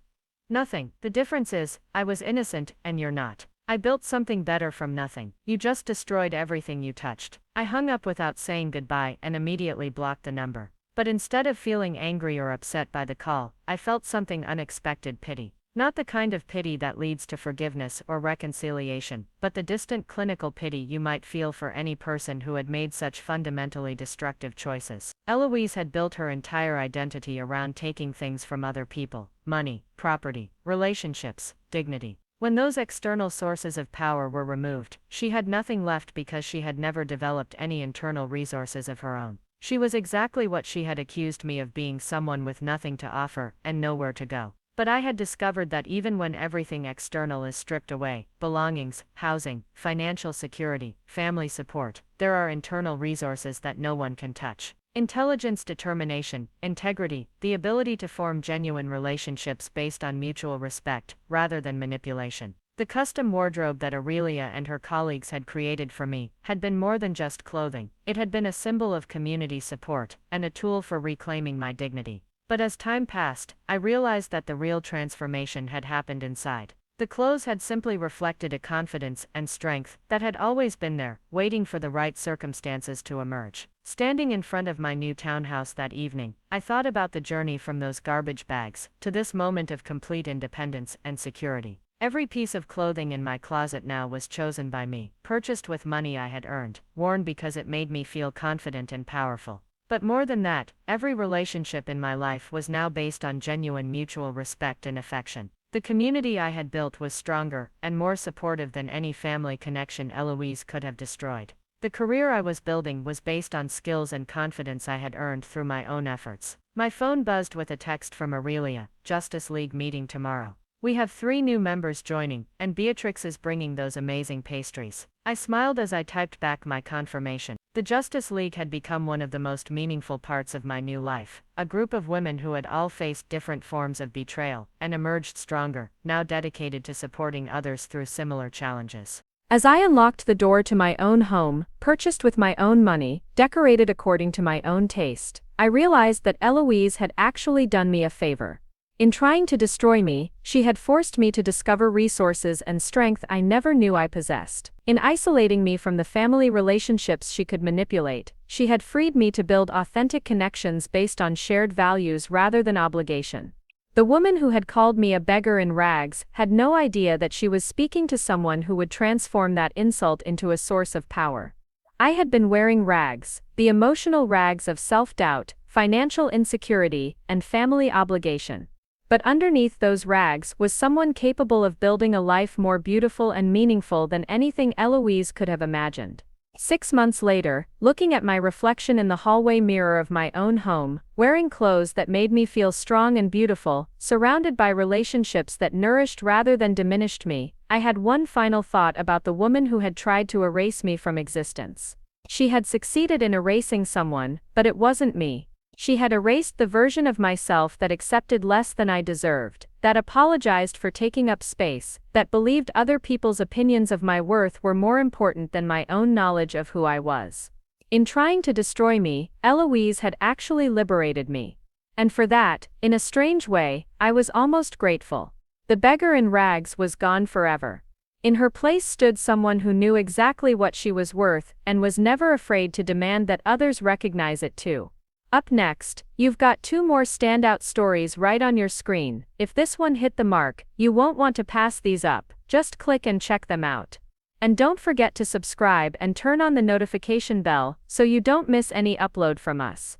"Nothing. The difference is, I was innocent, and you're not. I built something better from nothing. You just destroyed everything you touched." I hung up without saying goodbye and immediately blocked the number. But instead of feeling angry or upset by the call, I felt something unexpected: pity. Not the kind of pity that leads to forgiveness or reconciliation, but the distant clinical pity you might feel for any person who had made such fundamentally destructive choices. Eloise had built her entire identity around taking things from other people: money, property, relationships, dignity. When those external sources of power were removed, she had nothing left because she had never developed any internal resources of her own. She was exactly what she had accused me of being: someone with nothing to offer and nowhere to go. But I had discovered that even when everything external is stripped away, belongings, housing, financial security, family support, there are internal resources that no one can touch. Intelligence, determination, integrity, the ability to form genuine relationships based on mutual respect, rather than manipulation. The custom wardrobe that Aurelia and her colleagues had created for me had been more than just clothing. It had been a symbol of community support and a tool for reclaiming my dignity. But as time passed, I realized that the real transformation had happened inside. The clothes had simply reflected a confidence and strength that had always been there, waiting for the right circumstances to emerge. Standing in front of my new townhouse that evening, I thought about the journey from those garbage bags to this moment of complete independence and security. Every piece of clothing in my closet now was chosen by me, purchased with money I had earned, worn because it made me feel confident and powerful. But more than that, every relationship in my life was now based on genuine mutual respect and affection. The community I had built was stronger and more supportive than any family connection Eloise could have destroyed. The career I was building was based on skills and confidence I had earned through my own efforts. My phone buzzed with a text from Aurelia: Justice League meeting tomorrow. We have 3 new members joining, and Beatrix is bringing those amazing pastries. I smiled as I typed back my confirmation. The Justice League had become one of the most meaningful parts of my new life. A group of women who had all faced different forms of betrayal and emerged stronger, now dedicated to supporting others through similar challenges. As I unlocked the door to my own home, purchased with my own money, decorated according to my own taste, I realized that Eloise had actually done me a favor. In trying to destroy me, she had forced me to discover resources and strength I never knew I possessed. In isolating me from the family relationships she could manipulate, she had freed me to build authentic connections based on shared values rather than obligation. The woman who had called me a beggar in rags had no idea that she was speaking to someone who would transform that insult into a source of power. I had been wearing rags, the emotional rags of self-doubt, financial insecurity, and family obligation. But underneath those rags was someone capable of building a life more beautiful and meaningful than anything Eloise could have imagined. 6 months later, looking at my reflection in the hallway mirror of my own home, wearing clothes that made me feel strong and beautiful, surrounded by relationships that nourished rather than diminished me, I had one final thought about the woman who had tried to erase me from existence. She had succeeded in erasing someone, but it wasn't me. She had erased the version of myself that accepted less than I deserved, that apologized for taking up space, that believed other people's opinions of my worth were more important than my own knowledge of who I was. In trying to destroy me, Eloise had actually liberated me. And for that, in a strange way, I was almost grateful. The beggar in rags was gone forever. In her place stood someone who knew exactly what she was worth and was never afraid to demand that others recognize it too. Up next, you've got 2 more standout stories right on your screen. If this one hit the mark, you won't want to pass these up. Just click and check them out. And don't forget to subscribe and turn on the notification bell so you don't miss any upload from us.